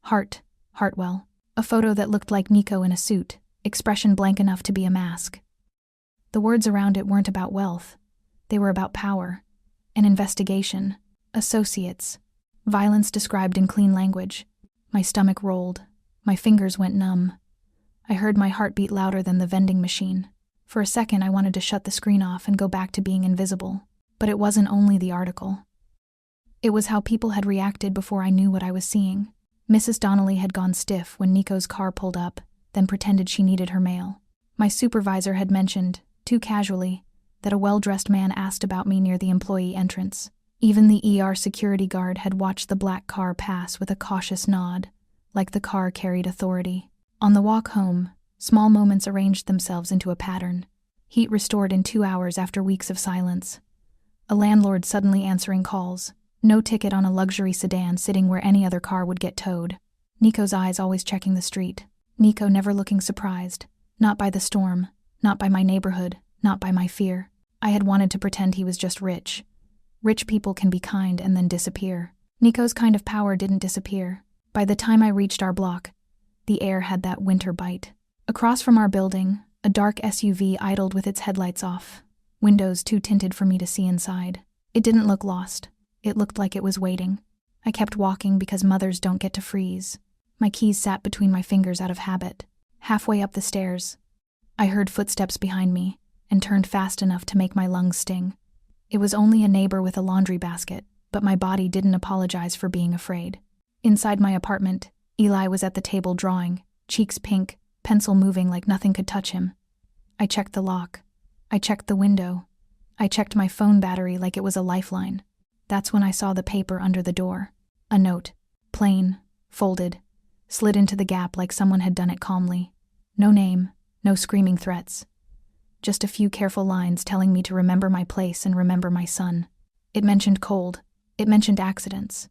Hartwell. A photo that looked like Nico in a suit, expression blank enough to be a mask. The words around it weren't about wealth. They were about power, an investigation, associates, violence described in clean language. My stomach rolled. My fingers went numb. I heard my heart beat louder than the vending machine. For a second, I wanted to shut the screen off and go back to being invisible. But it wasn't only the article. It was how people had reacted before I knew what I was seeing. Mrs. Donnelly had gone stiff when Nico's car pulled up, then pretended she needed her mail. My supervisor had mentioned, too casually, that a well-dressed man asked about me near the employee entrance. Even the ER security guard had watched the black car pass with a cautious nod, like the car carried authority. On the walk home, small moments arranged themselves into a pattern. Heat restored in 2 hours after weeks of silence. A landlord suddenly answering calls. No ticket on a luxury sedan sitting where any other car would get towed. Nico's eyes always checking the street. Nico never looking surprised. Not by the storm, not by my neighborhood, not by my fear. I had wanted to pretend he was just rich. Rich people can be kind and then disappear. Nico's kind of power didn't disappear. By the time I reached our block, the air had that winter bite. Across from our building, a dark SUV idled with its headlights off, windows too tinted for me to see inside. It didn't look lost. It looked like it was waiting. I kept walking because mothers don't get to freeze. My keys sat between my fingers out of habit. Halfway up the stairs, I heard footsteps behind me and turned fast enough to make my lungs sting. It was only a neighbor with a laundry basket, but my body didn't apologize for being afraid. Inside my apartment, Eli was at the table drawing, cheeks pink, pencil moving like nothing could touch him. I checked the lock. I checked the window. I checked my phone battery like it was a lifeline. That's when I saw the paper under the door. A note. Plain, folded, slid into the gap like someone had done it calmly. No name, no screaming threats. Just a few careful lines telling me to remember my place and remember my son. It mentioned cold. It mentioned accidents.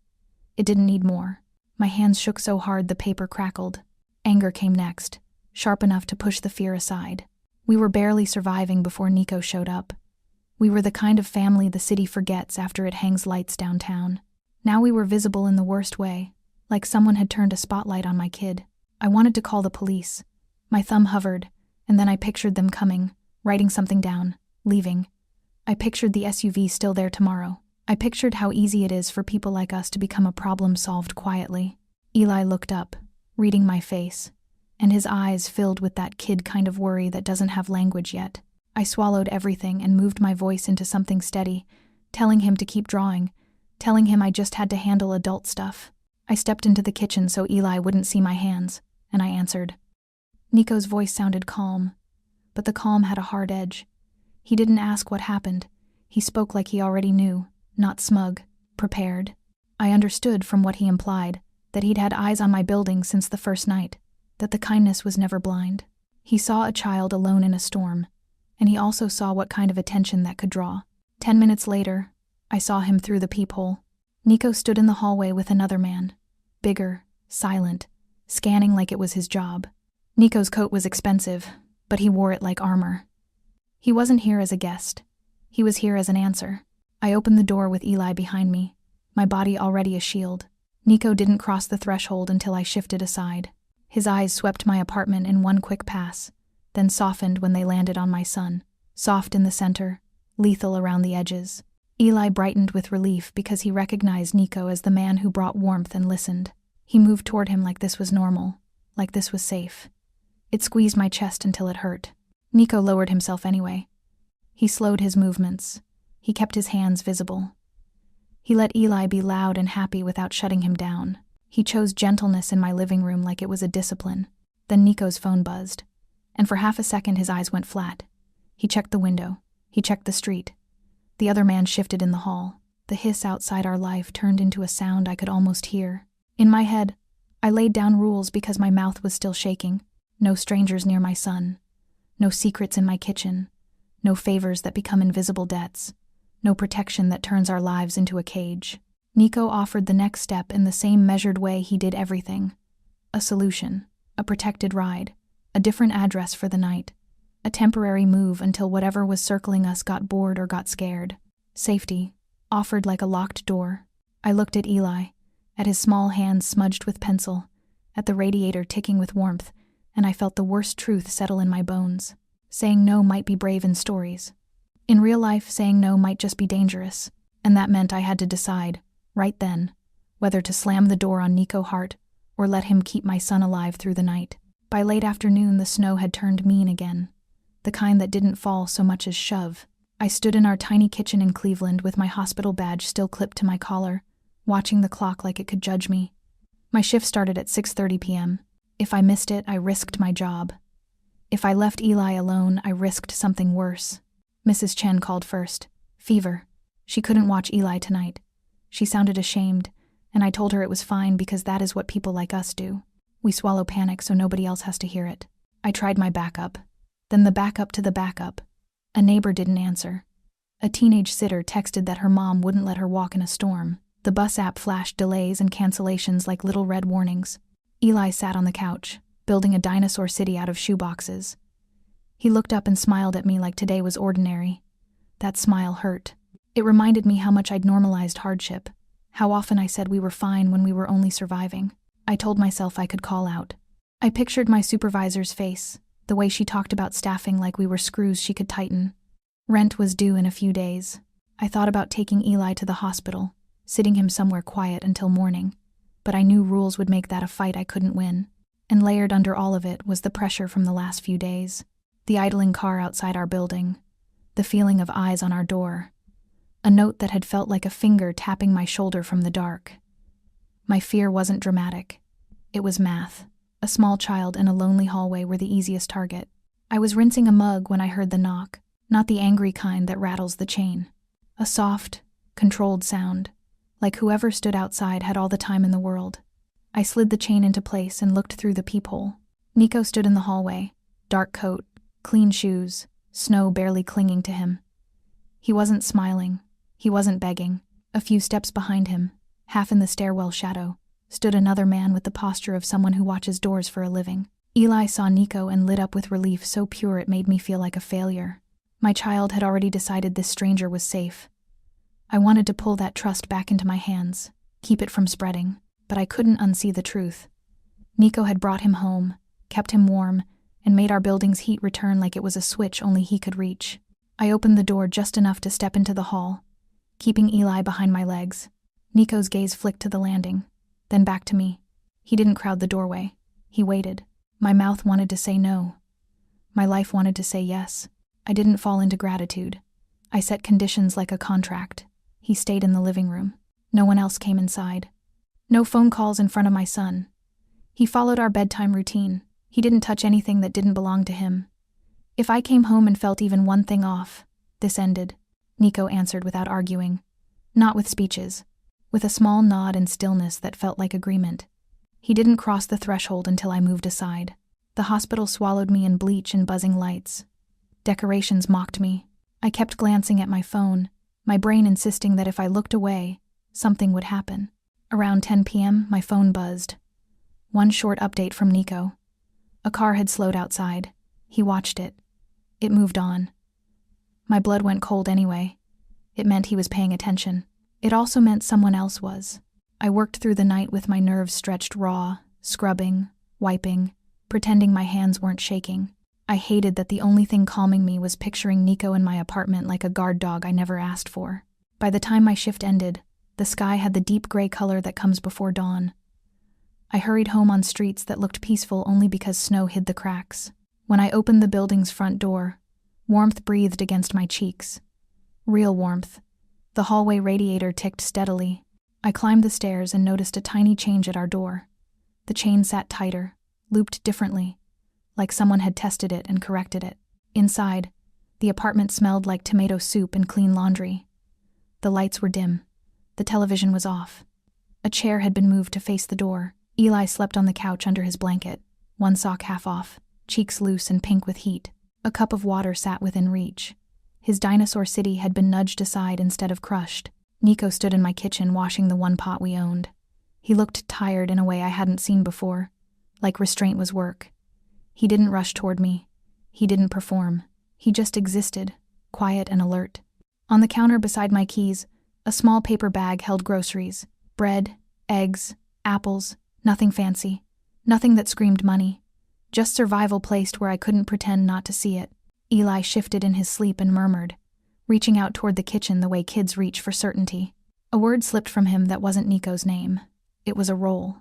It didn't need more. My hands shook so hard the paper crackled. Anger came next, sharp enough to push the fear aside. We were barely surviving before Nico showed up. We were the kind of family the city forgets after it hangs lights downtown. Now we were visible in the worst way, like someone had turned a spotlight on my kid. I wanted to call the police. My thumb hovered, and then I pictured them coming, writing something down, leaving. I pictured the SUV still there tomorrow. I pictured how easy it is for people like us to become a problem solved quietly. Eli looked up, reading my face, and his eyes filled with that kid kind of worry that doesn't have language yet. I swallowed everything and moved my voice into something steady, telling him to keep drawing, telling him I just had to handle adult stuff. I stepped into the kitchen so Eli wouldn't see my hands, and I answered. Nico's voice sounded calm, but the calm had a hard edge. He didn't ask what happened. He spoke like he already knew, not smug, prepared. I understood from what he implied that he'd had eyes on my building since the first night, that the kindness was never blind. He saw a child alone in a storm, and he also saw what kind of attention that could draw. 10 minutes later, I saw him through the peephole. Nico stood in the hallway with another man. bigger, silent, scanning like it was his job. Nico's coat was expensive, but he wore it like armor. He wasn't here as a guest. He was here as an answer. I opened the door with Eli behind me, my body already a shield. Nico didn't cross the threshold until I shifted aside. His eyes swept my apartment in one quick pass, then softened when they landed on my son. Soft in the center, lethal around the edges. Eli brightened with relief because he recognized Nico as the man who brought warmth and listened. He moved toward him like this was normal, like this was safe. It squeezed my chest until it hurt. Nico lowered himself anyway. He slowed his movements. He kept his hands visible. He let Eli be loud and happy without shutting him down. He chose gentleness in my living room like it was a discipline. Then Nico's phone buzzed, and for half a second his eyes went flat. He checked the window. He checked the street. The other man shifted in the hall. The hiss outside our life turned into a sound I could almost hear. In my head, I laid down rules because my mouth was still shaking. No strangers near my son. No secrets in my kitchen. No favors that become invisible debts. No protection that turns our lives into a cage. Nico offered the next step in the same measured way he did everything. A solution. A protected ride. A different address for the night. A temporary move until whatever was circling us got bored or got scared. Safety. Offered like a locked door. I looked at Eli, at his small hands smudged with pencil, at the radiator ticking with warmth, and I felt the worst truth settle in my bones. Saying no might be brave in stories. In real life, saying no might just be dangerous, and that meant I had to decide, right then, whether to slam the door on Nico Hart or let him keep my son alive through the night. By late afternoon, the snow had turned mean again, the kind that didn't fall so much as shove. I stood in our tiny kitchen in Cleveland with my hospital badge still clipped to my collar, watching the clock like it could judge me. My shift started at 6:30 p.m. If I missed it, I risked my job. If I left Eli alone, I risked something worse. Mrs. Chen called first. Fever. She couldn't watch Eli tonight. She sounded ashamed, and I told her it was fine because that is what people like us do. We swallow panic so nobody else has to hear it. I tried my backup. Then the backup to the backup. A neighbor didn't answer. A teenage sitter texted that her mom wouldn't let her walk in a storm. The bus app flashed delays and cancellations like little red warnings. Eli sat on the couch, building a dinosaur city out of shoeboxes. He looked up and smiled at me like today was ordinary. That smile hurt. It reminded me how much I'd normalized hardship, how often I said we were fine when we were only surviving. I told myself I could call out. I pictured my supervisor's face, the way she talked about staffing like we were screws she could tighten. Rent was due in a few days. I thought about taking Eli to the hospital, sitting him somewhere quiet until morning, but I knew rules would make that a fight I couldn't win. And layered under all of it was the pressure from the last few days. The idling car outside our building. The feeling of eyes on our door. A note that had felt like a finger tapping my shoulder from the dark. My fear wasn't dramatic. It was math. A small child in a lonely hallway were the easiest target. I was rinsing a mug when I heard the knock, not the angry kind that rattles the chain. A soft, controlled sound, like whoever stood outside had all the time in the world. I slid the chain into place and looked through the peephole. Nico stood in the hallway, dark coat, clean shoes, snow barely clinging to him. He wasn't smiling. He wasn't begging. A few steps behind him, half in the stairwell shadow, stood another man with the posture of someone who watches doors for a living. Eli saw Nico and lit up with relief so pure it made me feel like a failure. My child had already decided this stranger was safe. I wanted to pull that trust back into my hands, keep it from spreading, but I couldn't unsee the truth. Nico had brought him home, kept him warm, and made our building's heat return like it was a switch only he could reach. I opened the door just enough to step into the hall, keeping Eli behind my legs. Nico's gaze flicked to the landing, then back to me. He didn't crowd the doorway. He waited. My mouth wanted to say no. My life wanted to say yes. I didn't fall into gratitude. I set conditions like a contract. He stayed in the living room. No one else came inside. No phone calls in front of my son. He followed our bedtime routine. He didn't touch anything that didn't belong to him. If I came home and felt even one thing off, this ended. Nico answered without arguing. Not with speeches. With a small nod and stillness that felt like agreement. He didn't cross the threshold until I moved aside. The hospital swallowed me in bleach and buzzing lights. Decorations mocked me. I kept glancing at my phone, my brain insisting that if I looked away, something would happen. Around 10 p.m., my phone buzzed. One short update from Nico. A car had slowed outside. He watched it. It moved on. My blood went cold anyway. It meant he was paying attention. It also meant someone else was. I worked through the night with my nerves stretched raw, scrubbing, wiping, pretending my hands weren't shaking. I hated that the only thing calming me was picturing Nico in my apartment like a guard dog I never asked for. By the time my shift ended, the sky had the deep gray color that comes before dawn. I hurried home on streets that looked peaceful only because snow hid the cracks. When I opened the building's front door, warmth breathed against my cheeks. Real warmth. The hallway radiator ticked steadily. I climbed the stairs and noticed a tiny change at our door. The chain sat tighter, looped differently, like someone had tested it and corrected it. Inside, the apartment smelled like tomato soup and clean laundry. The lights were dim. The television was off. A chair had been moved to face the door. Eli slept on the couch under his blanket, one sock half off, cheeks loose and pink with heat. A cup of water sat within reach. His dinosaur city had been nudged aside instead of crushed. Nico stood in my kitchen washing the one pot we owned. He looked tired in a way I hadn't seen before, like restraint was work. He didn't rush toward me. He didn't perform. He just existed, quiet and alert. On the counter beside my keys, a small paper bag held groceries. Bread, eggs, apples, nothing fancy. Nothing that screamed money. Just survival placed where I couldn't pretend not to see it. Eli shifted in his sleep and murmured, reaching out toward the kitchen the way kids reach for certainty. A word slipped from him that wasn't Nico's name. It was a roll.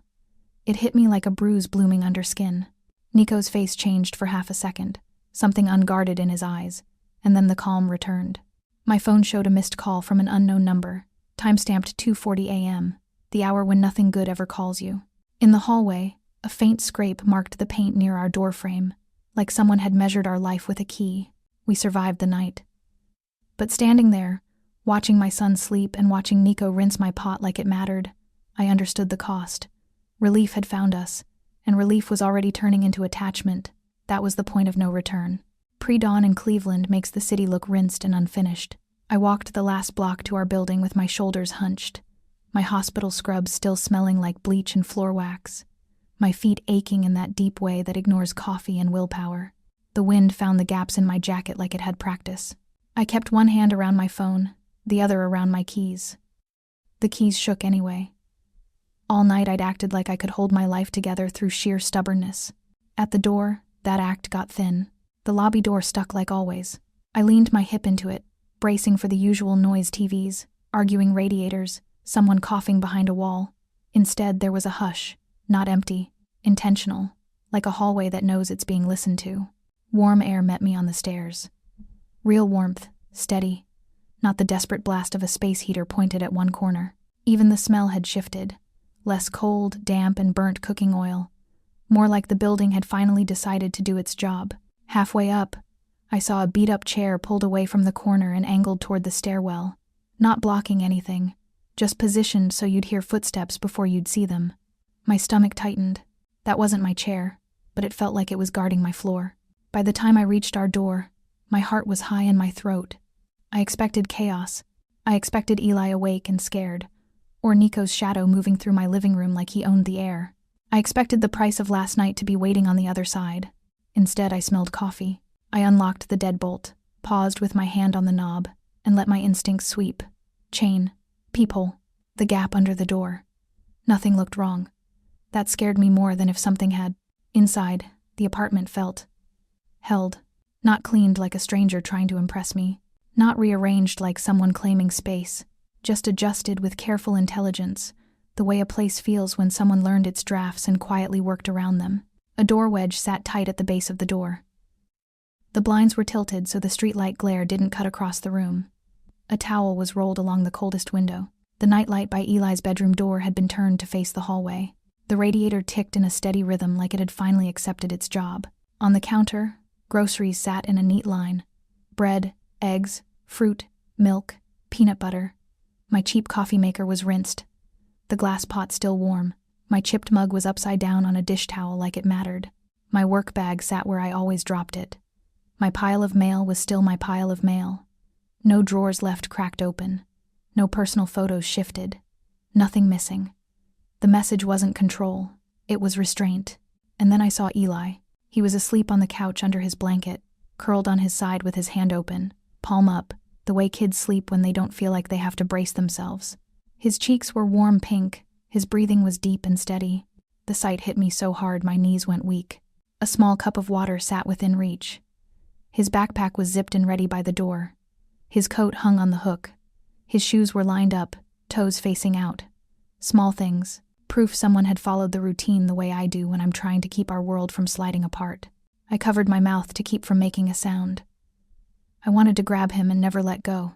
It hit me like a bruise blooming under skin. Nico's face changed for half a second, something unguarded in his eyes, and then the calm returned. My phone showed a missed call from an unknown number, timestamped 2:40 a.m., the hour when nothing good ever calls you. In the hallway, a faint scrape marked the paint near our doorframe, like someone had measured our life with a key. We survived the night. But standing there, watching my son sleep and watching Nico rinse my pot like it mattered, I understood the cost. Relief had found us, and relief was already turning into attachment. That was the point of no return. Pre-dawn in Cleveland makes the city look rinsed and unfinished. I walked the last block to our building with my shoulders hunched, my hospital scrubs still smelling like bleach and floor wax, my feet aching in that deep way that ignores coffee and willpower. The wind found the gaps in my jacket like it had practice. I kept one hand around my phone, the other around my keys. The keys shook anyway. All night I'd acted like I could hold my life together through sheer stubbornness. At the door, that act got thin. The lobby door stuck like always. I leaned my hip into it, bracing for the usual noise: TVs, arguing radiators, someone coughing behind a wall. Instead, there was a hush, not empty, intentional, like a hallway that knows it's being listened to. Warm air met me on the stairs. Real warmth, steady, not the desperate blast of a space heater pointed at one corner. Even the smell had shifted, less cold, damp, and burnt cooking oil. More like the building had finally decided to do its job. Halfway up, I saw a beat-up chair pulled away from the corner and angled toward the stairwell, not blocking anything, just positioned so you'd hear footsteps before you'd see them. My stomach tightened. That wasn't my chair, but it felt like it was guarding my floor. By the time I reached our door, my heart was high in my throat. I expected chaos. I expected Eli awake and scared, or Nico's shadow moving through my living room like he owned the air. I expected the price of last night to be waiting on the other side. Instead, I smelled coffee. I unlocked the deadbolt, paused with my hand on the knob, and let my instincts sweep. Chain, peephole, the gap under the door. Nothing looked wrong. That scared me more than if something had. Inside, the apartment felt held, not cleaned like a stranger trying to impress me, not rearranged like someone claiming space, just adjusted with careful intelligence, the way a place feels when someone learned its drafts and quietly worked around them. A door wedge sat tight at the base of the door. The blinds were tilted so the streetlight glare didn't cut across the room. A towel was rolled along the coldest window. The nightlight by Eli's bedroom door had been turned to face the hallway. The radiator ticked in a steady rhythm like it had finally accepted its job. On the counter, groceries sat in a neat line. Bread, eggs, fruit, milk, peanut butter. My cheap coffee maker was rinsed, the glass pot still warm. My chipped mug was upside down on a dish towel like it mattered. My work bag sat where I always dropped it. My pile of mail was still my pile of mail. No drawers left cracked open. No personal photos shifted. Nothing missing. The message wasn't control, it was restraint. And then I saw Eli. He was asleep on the couch under his blanket, curled on his side with his hand open, palm up, the way kids sleep when they don't feel like they have to brace themselves. His cheeks were warm pink, his breathing was deep and steady. The sight hit me so hard my knees went weak. A small cup of water sat within reach. His backpack was zipped and ready by the door. His coat hung on the hook. His shoes were lined up, toes facing out. Small things, proof someone had followed the routine the way I do when I'm trying to keep our world from sliding apart. I covered my mouth to keep from making a sound. I wanted to grab him and never let go,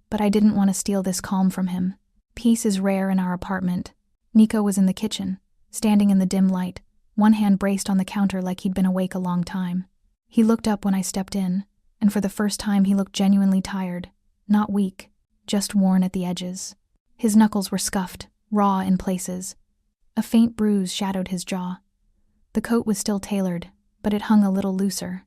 but I didn't want to steal this calm from him. Peace is rare in our apartment. Nico was in the kitchen, standing in the dim light, one hand braced on the counter like he'd been awake a long time. He looked up when I stepped in, and for the first time he looked genuinely tired, not weak, just worn at the edges. His knuckles were scuffed, raw in places. A faint bruise shadowed his jaw. The coat was still tailored, but it hung a little looser,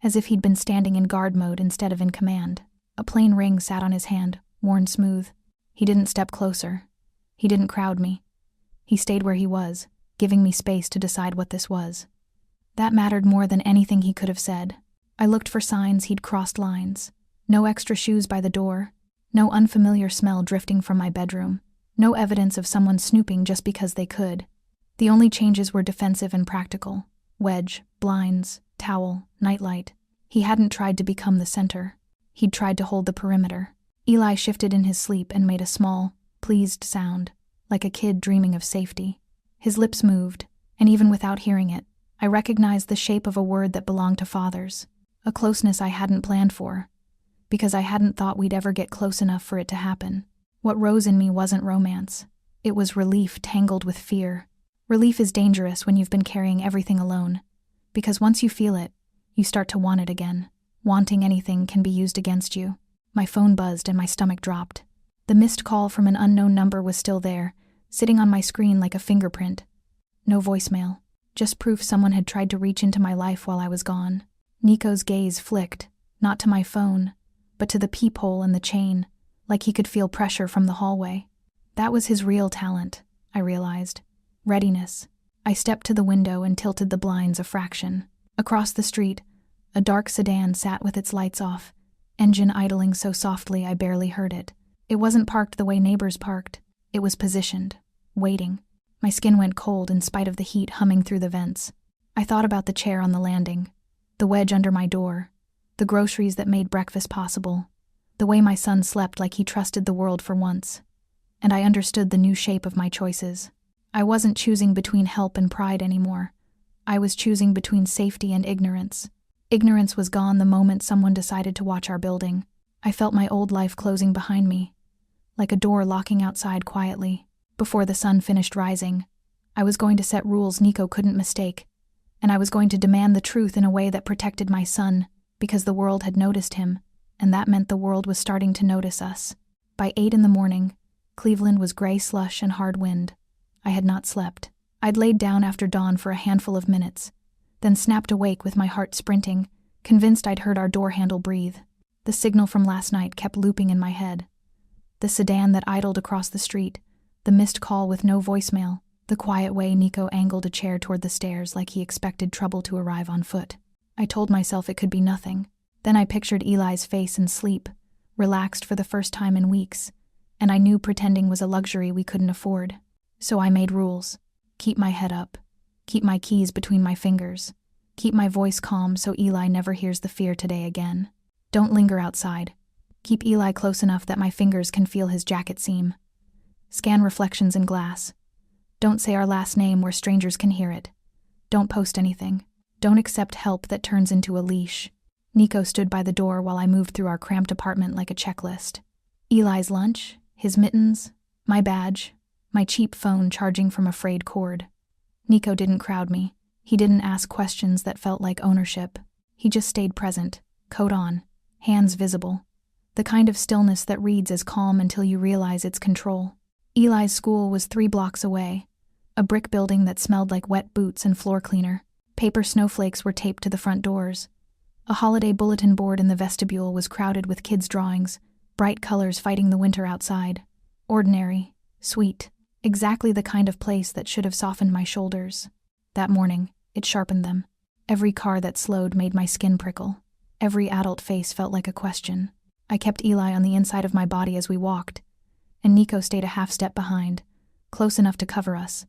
as if he'd been standing in guard mode instead of in command. A plain ring sat on his hand, worn smooth. He didn't step closer. He didn't crowd me. He stayed where he was, giving me space to decide what this was. That mattered more than anything he could have said. I looked for signs he'd crossed lines. No extra shoes by the door. No unfamiliar smell drifting from my bedroom. No evidence of someone snooping just because they could. The only changes were defensive and practical. Wedge, blinds, towel, nightlight. He hadn't tried to become the center. He'd tried to hold the perimeter. Eli shifted in his sleep and made a small, pleased sound, like a kid dreaming of safety. His lips moved, and even without hearing it, I recognized the shape of a word that belonged to fathers. A closeness I hadn't planned for, because I hadn't thought we'd ever get close enough for it to happen. What rose in me wasn't romance. It was relief tangled with fear. Relief is dangerous when you've been carrying everything alone, because once you feel it, you start to want it again. Wanting anything can be used against you. My phone buzzed and my stomach dropped. The missed call from an unknown number was still there, sitting on my screen like a fingerprint. No voicemail, just proof someone had tried to reach into my life while I was gone. Nico's gaze flicked, not to my phone, but to the peephole in the chain, like he could feel pressure from the hallway. That was his real talent, I realized. Readiness. I stepped to the window and tilted the blinds a fraction. Across the street, a dark sedan sat with its lights off, engine idling so softly I barely heard it. It wasn't parked the way neighbors parked. It was positioned, waiting. My skin went cold in spite of the heat humming through the vents. I thought about the chair on the landing, the wedge under my door, the groceries that made breakfast possible, the way my son slept like he trusted the world for once. And I understood the new shape of my choices. I wasn't choosing between help and pride anymore. I was choosing between safety and ignorance. Ignorance was gone the moment someone decided to watch our building. I felt my old life closing behind me, like a door locking outside quietly. Before the sun finished rising, I was going to set rules Nico couldn't mistake, and I was going to demand the truth in a way that protected my son, because the world had noticed him, and that meant the world was starting to notice us. By 8 a.m, Cleveland was gray slush and hard wind. I had not slept. I'd laid down after dawn for a handful of minutes, then snapped awake with my heart sprinting, convinced I'd heard our door handle breathe. The signal from last night kept looping in my head. The sedan that idled across the street, the missed call with no voicemail, the quiet way Nico angled a chair toward the stairs like he expected trouble to arrive on foot. I told myself it could be nothing. Then I pictured Eli's face in sleep, relaxed for the first time in weeks, and I knew pretending was a luxury we couldn't afford. So I made rules. Keep my head up. Keep my keys between my fingers. Keep my voice calm so Eli never hears the fear today again. Don't linger outside. Keep Eli close enough that my fingers can feel his jacket seam. Scan reflections in glass. Don't say our last name where strangers can hear it. Don't post anything. Don't accept help that turns into a leash. Nico stood by the door while I moved through our cramped apartment like a checklist. Eli's lunch, his mittens, my badge, my cheap phone charging from a frayed cord. Nico didn't crowd me. He didn't ask questions that felt like ownership. He just stayed present, coat on, hands visible. The kind of stillness that reads as calm until you realize it's control. Eli's school was 3 blocks away, a brick building that smelled like wet boots and floor cleaner. Paper snowflakes were taped to the front doors. A holiday bulletin board in the vestibule was crowded with kids' drawings, bright colors fighting the winter outside. Ordinary, sweet. Exactly the kind of place that should have softened my shoulders. That morning, it sharpened them. Every car that slowed made my skin prickle. Every adult face felt like a question. I kept Eli on the inside of my body as we walked, and Nico stayed a half step behind, close enough to cover us,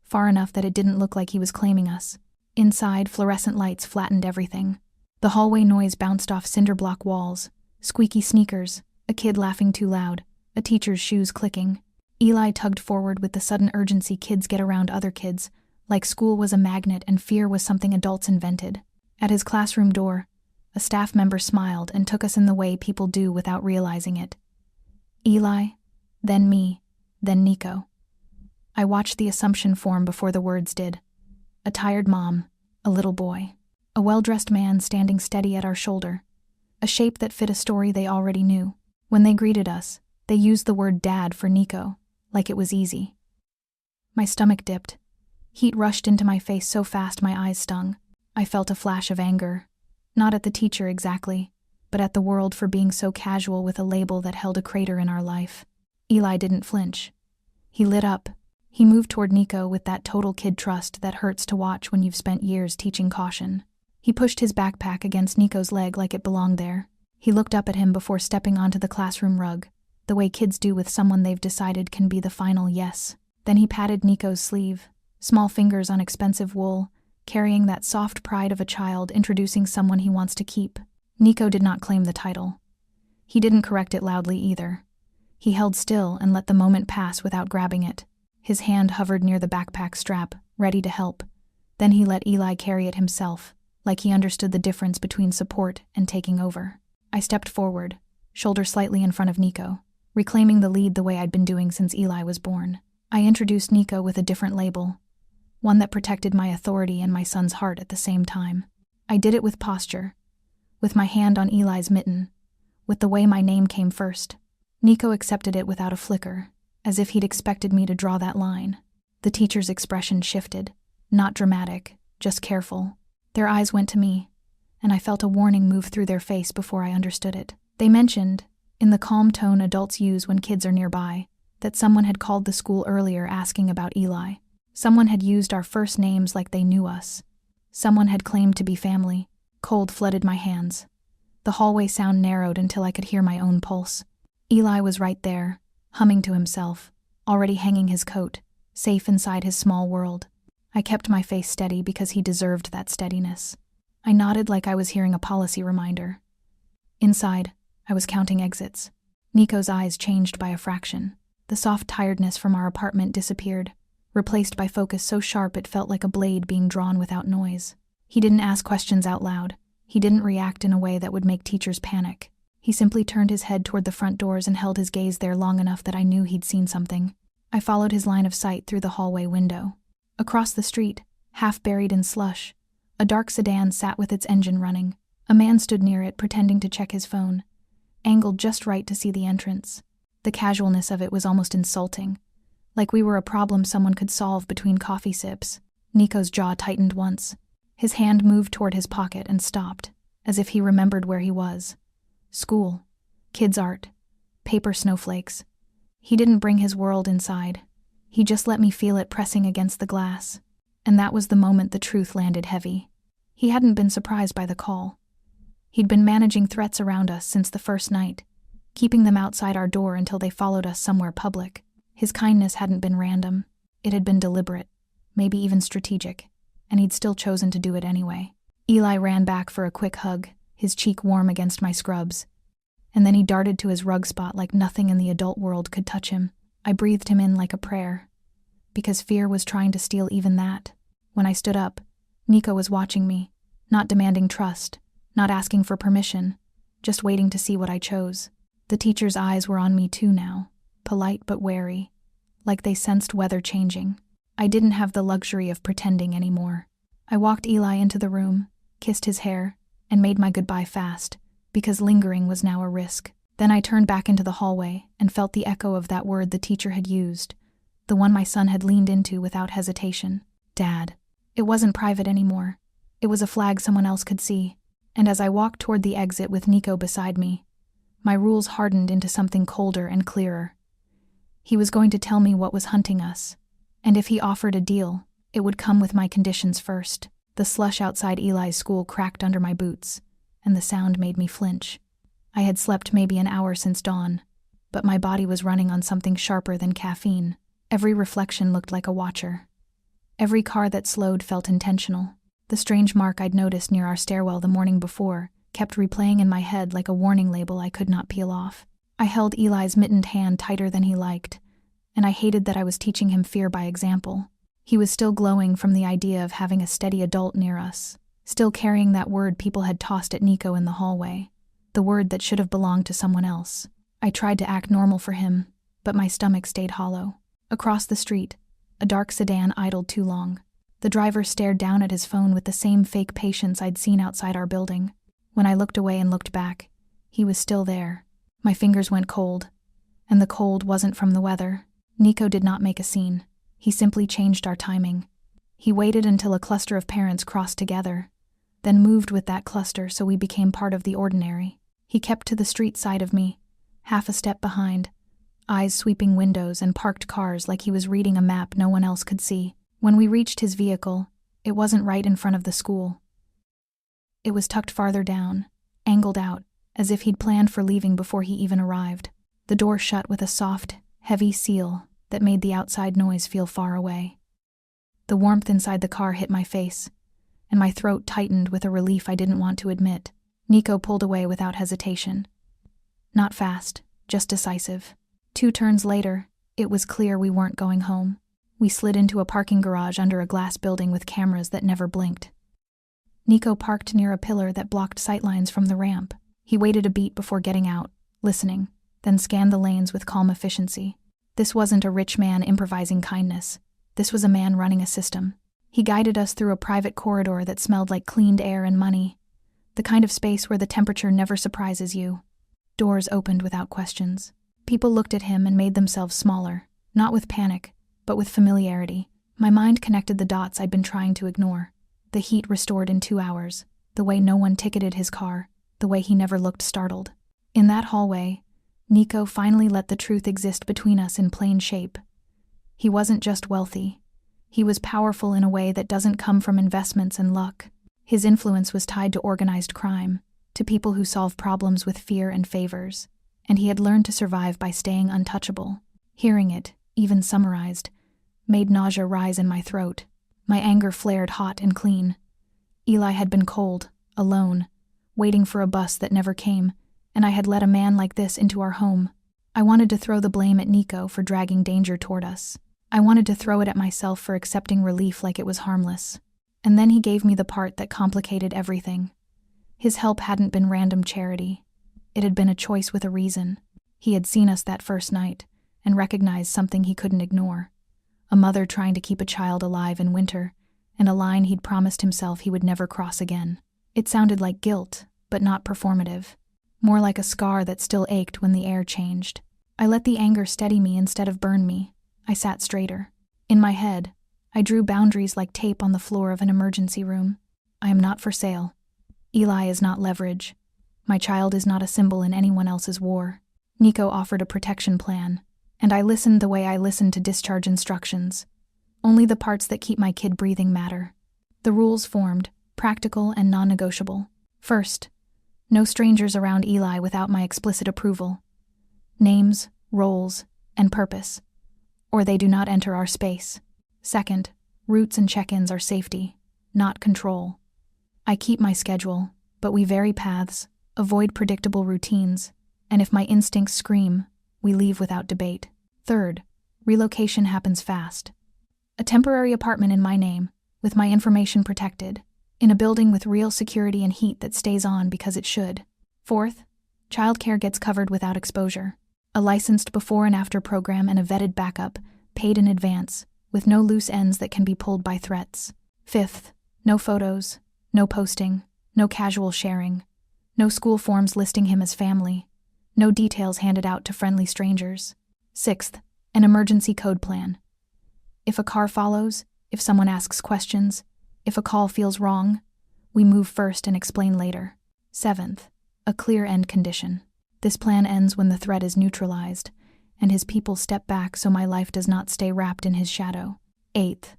far enough that it didn't look like he was claiming us. Inside, fluorescent lights flattened everything. The hallway noise bounced off cinder block walls, squeaky sneakers, a kid laughing too loud, a teacher's shoes clicking. Eli tugged forward with the sudden urgency kids get around other kids, like school was a magnet and fear was something adults invented. At his classroom door, a staff member smiled and took us in the way people do without realizing it. Eli, then me, then Nico. I watched the assumption form before the words did. A tired mom, a little boy, a well-dressed man standing steady at our shoulder, a shape that fit a story they already knew. When they greeted us, they used the word dad for Nico, like it was easy. My stomach dipped. Heat rushed into my face so fast my eyes stung. I felt a flash of anger. Not at the teacher exactly, but at the world for being so casual with a label that held a crater in our life. Eli didn't flinch. He lit up. He moved toward Nico with that total kid trust that hurts to watch when you've spent years teaching caution. He pushed his backpack against Nico's leg like it belonged there. He looked up at him before stepping onto the classroom rug, the way kids do with someone they've decided can be the final yes. Then he patted Nico's sleeve, small fingers on expensive wool, carrying that soft pride of a child introducing someone he wants to keep. Nico did not claim the title. He didn't correct it loudly either. He held still and let the moment pass without grabbing it. His hand hovered near the backpack strap, ready to help. Then he let Eli carry it himself, like he understood the difference between support and taking over. I stepped forward, shoulder slightly in front of Nico, reclaiming the lead the way I'd been doing since Eli was born. I introduced Nico with a different label, one that protected my authority and my son's heart at the same time. I did it with posture, with my hand on Eli's mitten, with the way my name came first. Nico accepted it without a flicker, as if he'd expected me to draw that line. The teacher's expression shifted, not dramatic, just careful. Their eyes went to me, and I felt a warning move through their face before I understood it. They mentioned, in the calm tone adults use when kids are nearby, that someone had called the school earlier asking about Eli. Someone had used our first names like they knew us. Someone had claimed to be family. Cold flooded my hands. The hallway sound narrowed until I could hear my own pulse. Eli was right there, humming to himself, already hanging his coat, safe inside his small world. I kept my face steady because he deserved that steadiness. I nodded like I was hearing a policy reminder. Inside, I was counting exits. Nico's eyes changed by a fraction. The soft tiredness from our apartment disappeared, replaced by focus so sharp it felt like a blade being drawn without noise. He didn't ask questions out loud. He didn't react in a way that would make teachers panic. He simply turned his head toward the front doors and held his gaze there long enough that I knew he'd seen something. I followed his line of sight through the hallway window. Across the street, half buried in slush, a dark sedan sat with its engine running. A man stood near it pretending to check his phone, angled just right to see the entrance. The casualness of it was almost insulting, like we were a problem someone could solve between coffee sips. Nico's jaw tightened once. His hand moved toward his pocket and stopped, as if he remembered where he was. School, kids' art, paper snowflakes. He didn't bring his world inside. He just let me feel it pressing against the glass. And that was the moment the truth landed heavy. He hadn't been surprised by the call. He'd been managing threats around us since the first night, keeping them outside our door until they followed us somewhere public. His kindness hadn't been random. It had been deliberate, maybe even strategic, and he'd still chosen to do it anyway. Eli ran back for a quick hug, his cheek warm against my scrubs. And then he darted to his rug spot like nothing in the adult world could touch him. I breathed him in like a prayer, because fear was trying to steal even that. When I stood up, Nico was watching me, not demanding trust, not asking for permission, just waiting to see what I chose. The teacher's eyes were on me too now, polite but wary, like they sensed weather changing. I didn't have the luxury of pretending anymore. I walked Eli into the room, kissed his hair, and made my goodbye fast, because lingering was now a risk. Then I turned back into the hallway and felt the echo of that word the teacher had used, the one my son had leaned into without hesitation. Dad. It wasn't private anymore. It was a flag someone else could see. And as I walked toward the exit with Nico beside me, my rules hardened into something colder and clearer. He was going to tell me what was hunting us, and if he offered a deal, it would come with my conditions first. The slush outside Eli's school cracked under my boots, and the sound made me flinch. I had slept maybe an hour since dawn, but my body was running on something sharper than caffeine. Every reflection looked like a watcher. Every car that slowed felt intentional. The strange mark I'd noticed near our stairwell the morning before kept replaying in my head like a warning label I could not peel off. I held Eli's mittened hand tighter than he liked, and I hated that I was teaching him fear by example. He was still glowing from the idea of having a steady adult near us, still carrying that word people had tossed at Nico in the hallway, the word that should have belonged to someone else. I tried to act normal for him, but my stomach stayed hollow. Across the street, a dark sedan idled too long. The driver stared down at his phone with the same fake patience I'd seen outside our building. When I looked away and looked back, he was still there. My fingers went cold, and the cold wasn't from the weather. Nico did not make a scene. He simply changed our timing. He waited until a cluster of parents crossed together, then moved with that cluster so we became part of the ordinary. He kept to the street side of me, half a step behind, eyes sweeping windows and parked cars like he was reading a map no one else could see. When we reached his vehicle, it wasn't right in front of the school. It was tucked farther down, angled out, as if he'd planned for leaving before he even arrived. The door shut with a soft, heavy seal that made the outside noise feel far away. The warmth inside the car hit my face, and my throat tightened with a relief I didn't want to admit. Nico pulled away without hesitation. Not fast, just decisive. 2 turns later, it was clear we weren't going home. We slid into a parking garage under a glass building with cameras that never blinked. Nico parked near a pillar that blocked sightlines from the ramp. He waited a beat before getting out, listening, then scanned the lanes with calm efficiency. This wasn't a rich man improvising kindness. This was a man running a system. He guided us through a private corridor that smelled like cleaned air and money, the kind of space where the temperature never surprises you. Doors opened without questions. People looked at him and made themselves smaller, not with panic, but with familiarity. My mind connected the dots I'd been trying to ignore. The heat restored in 2 hours, the way no one ticketed his car, the way he never looked startled. In that hallway, Nico finally let the truth exist between us in plain shape. He wasn't just wealthy. He was powerful in a way that doesn't come from investments and luck. His influence was tied to organized crime, to people who solve problems with fear and favors, and he had learned to survive by staying untouchable. Hearing it, even summarized, made nausea rise in my throat. My anger flared hot and clean. Eli had been cold, alone, waiting for a bus that never came, and I had let a man like this into our home. I wanted to throw the blame at Nico for dragging danger toward us. I wanted to throw it at myself for accepting relief like it was harmless. And then he gave me the part that complicated everything. His help hadn't been random charity. It had been a choice with a reason. He had seen us that first night and recognized something he couldn't ignore. A mother trying to keep a child alive in winter, and a line he'd promised himself he would never cross again. It sounded like guilt, but not performative. More like a scar that still ached when the air changed. I let the anger steady me instead of burn me. I sat straighter. In my head, I drew boundaries like tape on the floor of an emergency room. I am not for sale. Eli is not leverage. My child is not a symbol in anyone else's war. Nico offered a protection plan, and I listened the way I listened to discharge instructions. Only the parts that keep my kid breathing matter. The rules formed, practical and non-negotiable. First, no strangers around Eli without my explicit approval. Names, roles, and purpose, or they do not enter our space. Second, routes and check-ins are safety, not control. I keep my schedule, but we vary paths, avoid predictable routines, and if my instincts scream, we leave without debate. Third, relocation happens fast. A temporary apartment in my name, with my information protected, in a building with real security and heat that stays on because it should. Fourth, childcare gets covered without exposure. A licensed before and after program and a vetted backup, paid in advance, with no loose ends that can be pulled by threats. Fifth, no photos, no posting, no casual sharing, no school forms listing him as family, no details handed out to friendly strangers. Sixth, an emergency code plan. If a car follows, if someone asks questions, if a call feels wrong, we move first and explain later. Seventh, a clear end condition. This plan ends when the threat is neutralized, and his people step back so my life does not stay wrapped in his shadow. 8th,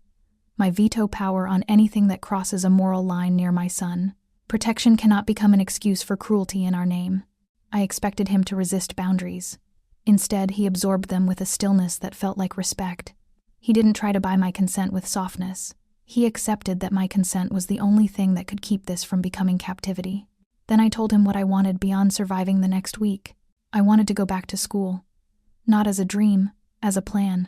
my veto power on anything that crosses a moral line near my son. Protection cannot become an excuse for cruelty in our name. I expected him to resist boundaries. Instead, he absorbed them with a stillness that felt like respect. He didn't try to buy my consent with softness. He accepted that my consent was the only thing that could keep this from becoming captivity. Then I told him what I wanted beyond surviving the next week. I wanted to go back to school. Not as a dream, as a plan.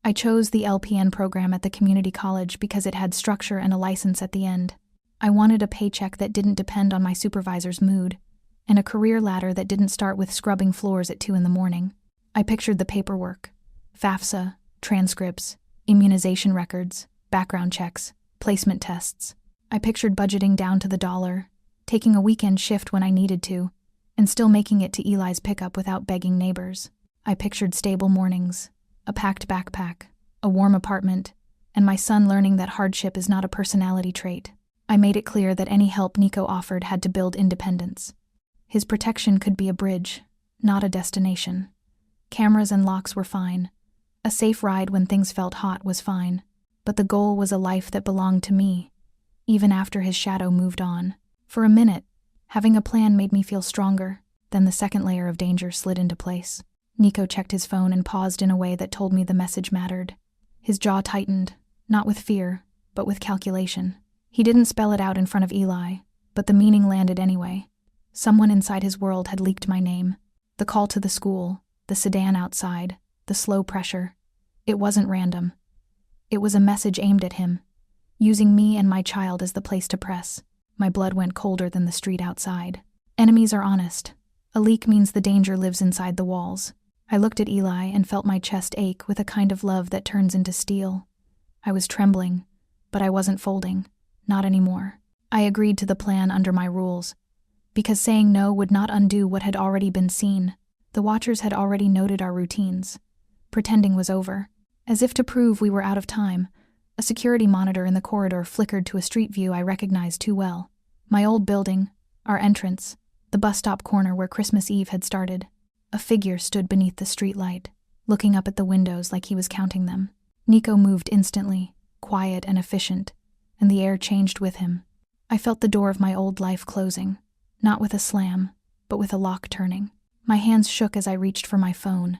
I chose the LPN program at the community college because it had structure and a license at the end. I wanted a paycheck that didn't depend on my supervisor's mood, and a career ladder that didn't start with scrubbing floors at 2 a.m. I pictured the paperwork, FAFSA, transcripts, immunization records, background checks, placement tests. I pictured budgeting down to the dollar, taking a weekend shift when I needed to, and still making it to Eli's pickup without begging neighbors. I pictured stable mornings, a packed backpack, a warm apartment, and my son learning that hardship is not a personality trait. I made it clear that any help Nico offered had to build independence. His protection could be a bridge, not a destination. Cameras and locks were fine. A safe ride when things felt hot was fine. But the goal was a life that belonged to me, even after his shadow moved on. For a minute, having a plan made me feel stronger. Then the second layer of danger slid into place. Nico checked his phone and paused in a way that told me the message mattered. His jaw tightened, not with fear, but with calculation. He didn't spell it out in front of Eli, but the meaning landed anyway. Someone inside his world had leaked my name. The call to the school, the sedan outside, the slow pressure. It wasn't random. It was a message aimed at him, using me and my child as the place to press. My blood went colder than the street outside. Enemies are honest. A leak means the danger lives inside the walls. I looked at Eli and felt my chest ache with a kind of love that turns into steel. I was trembling, but I wasn't folding. Not anymore. I agreed to the plan under my rules, because saying no would not undo what had already been seen. The watchers had already noted our routines. Pretending was over. As if to prove we were out of time, a security monitor in the corridor flickered to a street view I recognized too well. My old building, our entrance, the bus stop corner where Christmas Eve had started. A figure stood beneath the streetlight, looking up at the windows like he was counting them. Nico moved instantly, quiet and efficient, and the air changed with him. I felt the door of my old life closing, not with a slam, but with a lock turning. My hands shook as I reached for my phone,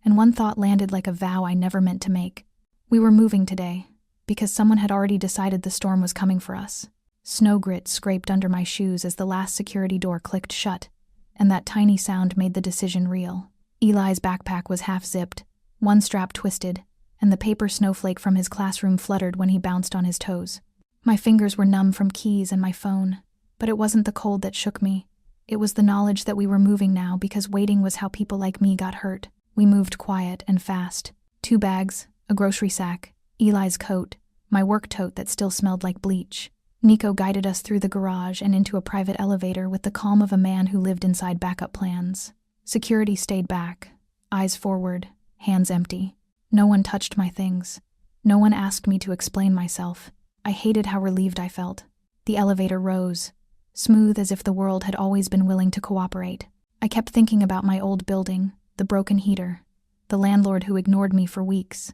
and one thought landed like a vow I never meant to make. We were moving today, because someone had already decided the storm was coming for us. Snow grit scraped under my shoes as the last security door clicked shut, and that tiny sound made the decision real. Eli's backpack was half-zipped, one strap twisted, and the paper snowflake from his classroom fluttered when he bounced on his toes. My fingers were numb from keys and my phone, but it wasn't the cold that shook me. It was the knowledge that we were moving now because waiting was how people like me got hurt. We moved quiet and fast. 2 bags, a grocery sack, Eli's coat, my work tote that still smelled like bleach. Nico guided us through the garage and into a private elevator with the calm of a man who lived inside backup plans. Security stayed back, eyes forward, hands empty. No one touched my things. No one asked me to explain myself. I hated how relieved I felt. The elevator rose, smooth as if the world had always been willing to cooperate. I kept thinking about my old building, the broken heater, the landlord who ignored me for weeks,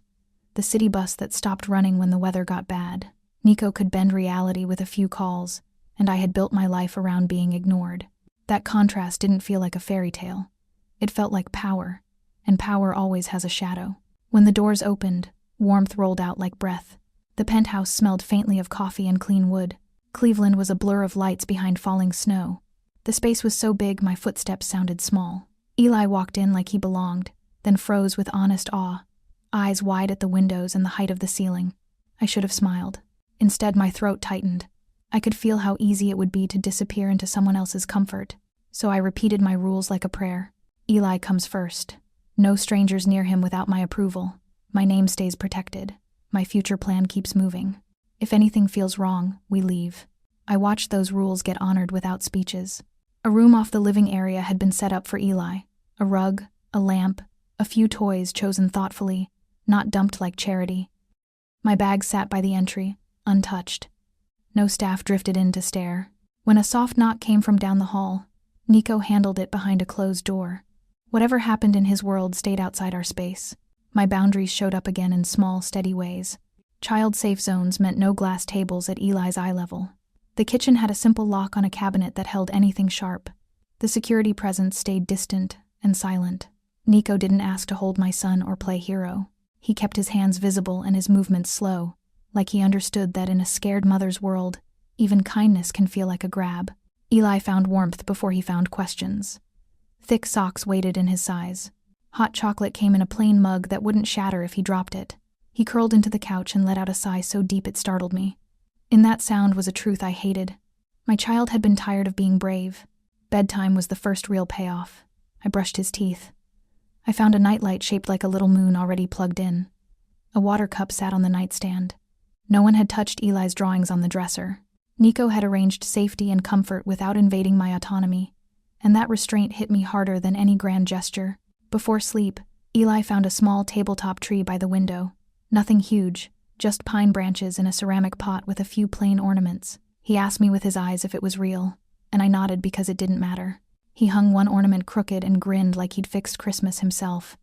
the city bus that stopped running when the weather got bad. Nico could bend reality with a few calls, and I had built my life around being ignored. That contrast didn't feel like a fairy tale. It felt like power, and power always has a shadow. When the doors opened, warmth rolled out like breath. The penthouse smelled faintly of coffee and clean wood. Cleveland was a blur of lights behind falling snow. The space was so big my footsteps sounded small. Eli walked in like he belonged, then froze with honest awe, eyes wide at the windows and the height of the ceiling. I should have smiled. Instead, my throat tightened. I could feel how easy it would be to disappear into someone else's comfort. So I repeated my rules like a prayer. Eli comes first. No strangers near him without my approval. My name stays protected. My future plan keeps moving. If anything feels wrong, we leave. I watched those rules get honored without speeches. A room off the living area had been set up for Eli. A rug, a lamp, a few toys chosen thoughtfully, not dumped like charity. My bag sat by the entry, untouched. No staff drifted in to stare. When a soft knock came from down the hall, Nico handled it behind a closed door. Whatever happened in his world stayed outside our space. My boundaries showed up again in small, steady ways. Child-safe zones meant no glass tables at Eli's eye level. The kitchen had a simple lock on a cabinet that held anything sharp. The security presence stayed distant and silent. Nico didn't ask to hold my son or play hero. He kept his hands visible and his movements slow, like he understood that in a scared mother's world, even kindness can feel like a grab. Eli found warmth before he found questions. Thick socks waited in his size. Hot chocolate came in a plain mug that wouldn't shatter if he dropped it. He curled into the couch and let out a sigh so deep it startled me. In that sound was a truth I hated. My child had been tired of being brave. Bedtime was the first real payoff. I brushed his teeth. I found a nightlight shaped like a little moon already plugged in. A water cup sat on the nightstand. No one had touched Eli's drawings on the dresser. Nico had arranged safety and comfort without invading my autonomy, and that restraint hit me harder than any grand gesture. Before sleep, Eli found a small tabletop tree by the window. Nothing huge, just pine branches in a ceramic pot with a few plain ornaments. He asked me with his eyes if it was real, and I nodded because it didn't matter. He hung one ornament crooked and grinned like he'd fixed Christmas himself.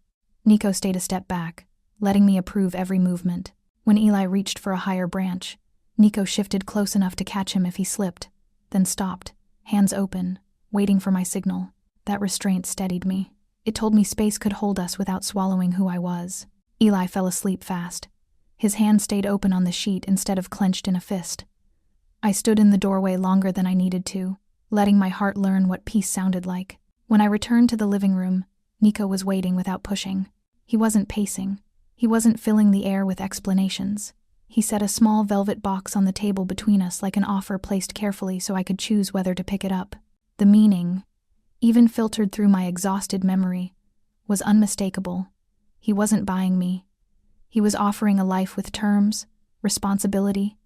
Nico stayed a step back, letting me approve every movement. When Eli reached for a higher branch, Nico shifted close enough to catch him if he slipped, then stopped, hands open, waiting for my signal. That restraint steadied me. It told me space could hold us without swallowing who I was. Eli fell asleep fast. His hand stayed open on the sheet instead of clenched in a fist. I stood in the doorway longer than I needed to, letting my heart learn what peace sounded like. When I returned to the living room, Nico was waiting without pushing. He wasn't pacing. He wasn't filling the air with explanations. He set a small velvet box on the table between us like an offer placed carefully so I could choose whether to pick it up. The meaning, even filtered through my exhausted memory, was unmistakable. He wasn't buying me. He was offering a life with terms, responsibility,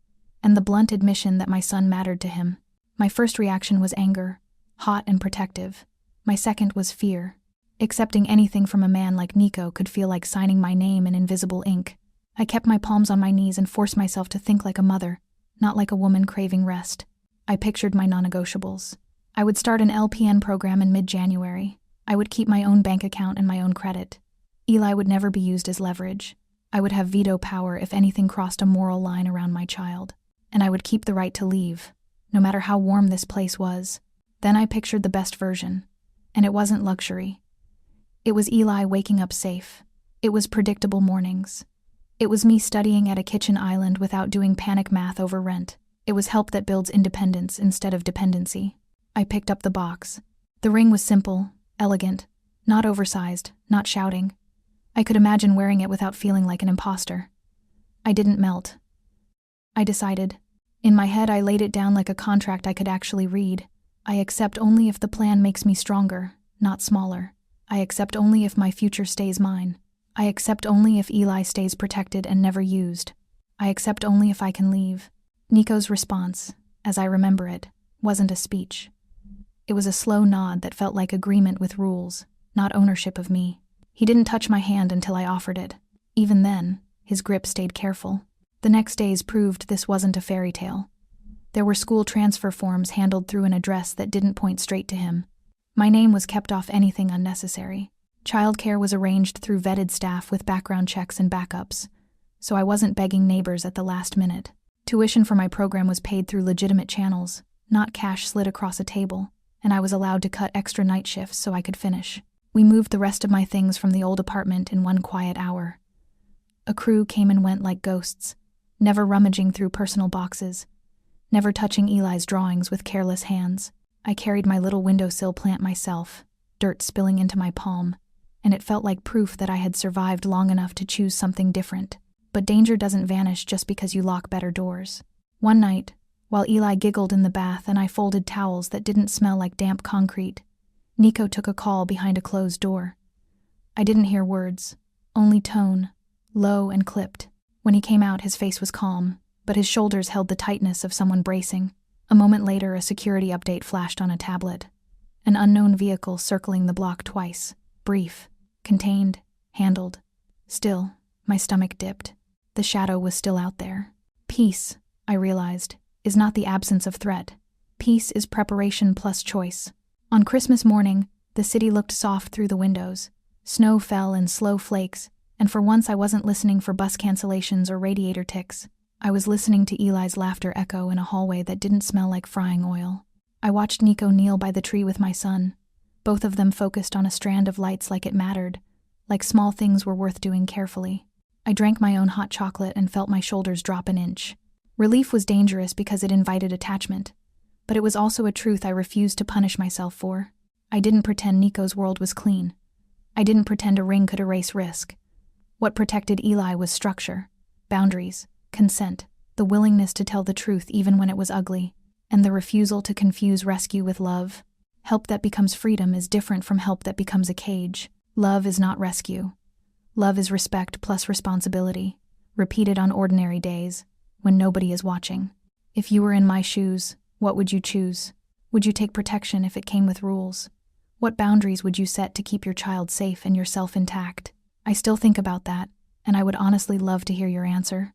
and the blunt admission that my son mattered to him. My first reaction was anger, hot and protective. My second was fear. Accepting anything from a man like Nico could feel like signing my name in invisible ink. I kept my palms on my knees and forced myself to think like a mother, not like a woman craving rest. I pictured my non-negotiables. I would start an LPN program in mid-January. I would keep my own bank account and my own credit. Eli would never be used as leverage. I would have veto power if anything crossed a moral line around my child. And I would keep the right to leave, no matter how warm this place was. Then I pictured the best version. And it wasn't luxury. It was Eli waking up safe. It was predictable mornings. It was me studying at a kitchen island without doing panic math over rent. It was help that builds independence instead of dependency. I picked up the box. The ring was simple, elegant, not oversized, not shouting. I could imagine wearing it without feeling like an imposter. I didn't melt. I decided. In my head, I laid it down like a contract I could actually read. I accept only if the plan makes me stronger, not smaller. I accept only if my future stays mine. I accept only if Eli stays protected and never used. I accept only if I can leave. Nico's response, as I remember it, wasn't a speech. It was a slow nod that felt like agreement with rules, not ownership of me. He didn't touch my hand until I offered it. Even then, his grip stayed careful. The next days proved this wasn't a fairy tale. There were school transfer forms handled through an address that didn't point straight to him. My name was kept off anything unnecessary. Childcare was arranged through vetted staff with background checks and backups, so I wasn't begging neighbors at the last minute. Tuition for my program was paid through legitimate channels, not cash slid across a table, and I was allowed to cut extra night shifts so I could finish. We moved the rest of my things from the old apartment in one quiet hour. A crew came and went like ghosts, never rummaging through personal boxes, never touching Eli's drawings with careless hands. I carried my little windowsill plant myself, dirt spilling into my palm, and it felt like proof that I had survived long enough to choose something different. But danger doesn't vanish just because you lock better doors. One night, while Eli giggled in the bath and I folded towels that didn't smell like damp concrete, Nico took a call behind a closed door. I didn't hear words, only tone, low and clipped. When he came out, his face was calm, but his shoulders held the tightness of someone bracing. A moment later, a security update flashed on a tablet. An unknown vehicle circling the block twice. Brief, contained, handled. Still, my stomach dipped. The shadow was still out there. Peace, I realized, is not the absence of threat. Peace is preparation plus choice. On Christmas morning, The city looked soft through the windows. Snow fell in slow flakes, and for once I wasn't listening for bus cancellations or radiator ticks. I was listening to Eli's laughter echo in a hallway that didn't smell like frying oil. I watched Nico kneel by the tree with my son, both of them focused on a strand of lights like it mattered, like small things were worth doing carefully. I drank my own hot chocolate and felt my shoulders drop an inch. Relief was dangerous because it invited attachment, but it was also a truth I refused to punish myself for. I didn't pretend Nico's world was clean. I didn't pretend a ring could erase risk. What protected Eli was structure, boundaries, consent, the willingness to tell the truth even when it was ugly, and the refusal to confuse rescue with love. Help that becomes freedom is different from help that becomes a cage. Love is not rescue. Love is respect plus responsibility, repeated on ordinary days, when nobody is watching. If you were in my shoes, what would you choose? Would you take protection if it came with rules? What boundaries would you set to keep your child safe and yourself intact? I still think about that, and I would honestly love to hear your answer.